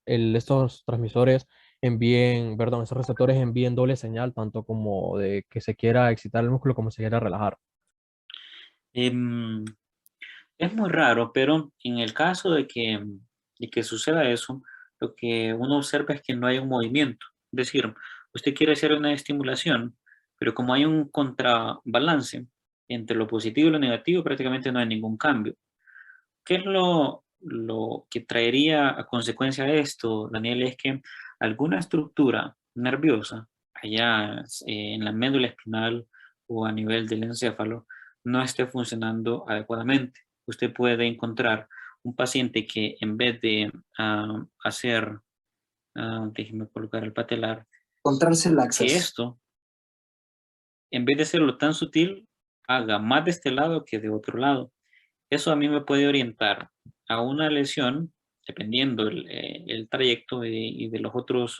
estos transmisores envíen, perdón, estos receptores envíen doble señal, tanto como de que se quiera excitar el músculo como se quiera relajar? Em, Es muy raro, pero en el caso de que suceda eso, lo que uno observa es que no hay un movimiento. Es decir, usted quiere hacer una estimulación, pero como hay un contrabalance entre lo positivo y lo negativo, prácticamente no hay ningún cambio. ¿Qué es lo que traería a consecuencia de esto, Daniel? Es que alguna estructura nerviosa allá en la médula espinal o a nivel del encéfalo no esté funcionando adecuadamente. Usted puede encontrar un paciente que en vez de hacer, déjeme colocar el patelar, Encontrarse que laxas. esto, en vez de hacerlo tan sutil, haga más de este lado que de otro lado. Eso a mí me puede orientar a una lesión, dependiendo el trayecto y de los otros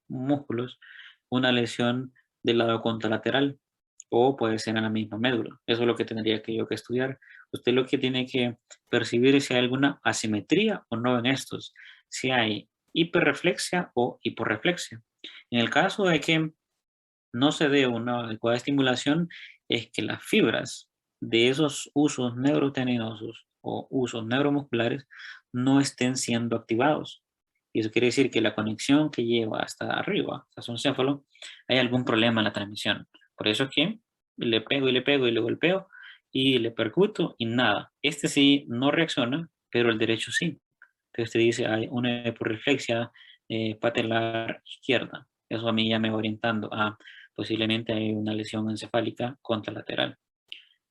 músculos, una lesión del lado contralateral o puede ser en la misma médula. Eso es lo que tendría que yo que estudiar. Usted lo que tiene que percibir es si hay alguna asimetría o no en estos, si hay hiperreflexia o hiporreflexia. En el caso de que no se dé una adecuada estimulación, es que las fibras de esos usos neurotendinosos o usos neuromusculares no estén siendo activados. Y eso quiere decir que la conexión que lleva hasta arriba, hasta su encéfalo, hay algún problema en la transmisión. Por eso es que le pego y le pego y le golpeo y le percuto y nada. Este sí no reacciona, pero el derecho sí. Entonces te dice, hay una hiporreflexia patelar izquierda. Eso a mí ya me va orientando a posiblemente hay una lesión encefálica contralateral.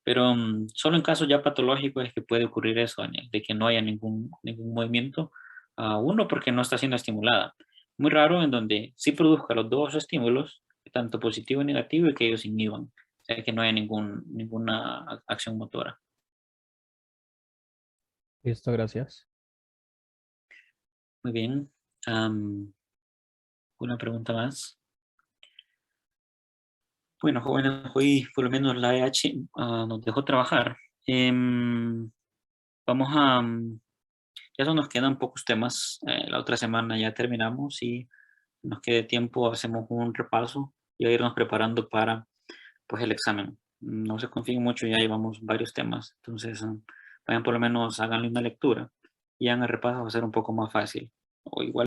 Pero solo en casos ya patológicos es que puede ocurrir eso, Daniel, de que no haya ningún movimiento. Uno, porque no está siendo estimulada. Muy raro en donde sí produzca los dos estímulos, tanto positivo y negativo, y que ellos inhiban. O sea, que no haya ninguna acción motora. Listo, gracias. Muy bien. Una pregunta más. Bueno, jóvenes, hoy por lo menos la EH nos dejó trabajar. Vamos a, ya solo nos quedan pocos temas. La otra semana ya terminamos y nos quede tiempo, hacemos un repaso y a irnos preparando para pues, el examen. No se confíen mucho, ya llevamos varios temas. Entonces, vayan por lo menos, háganle una lectura y hagan el repaso, va a ser un poco más fácil. O igual.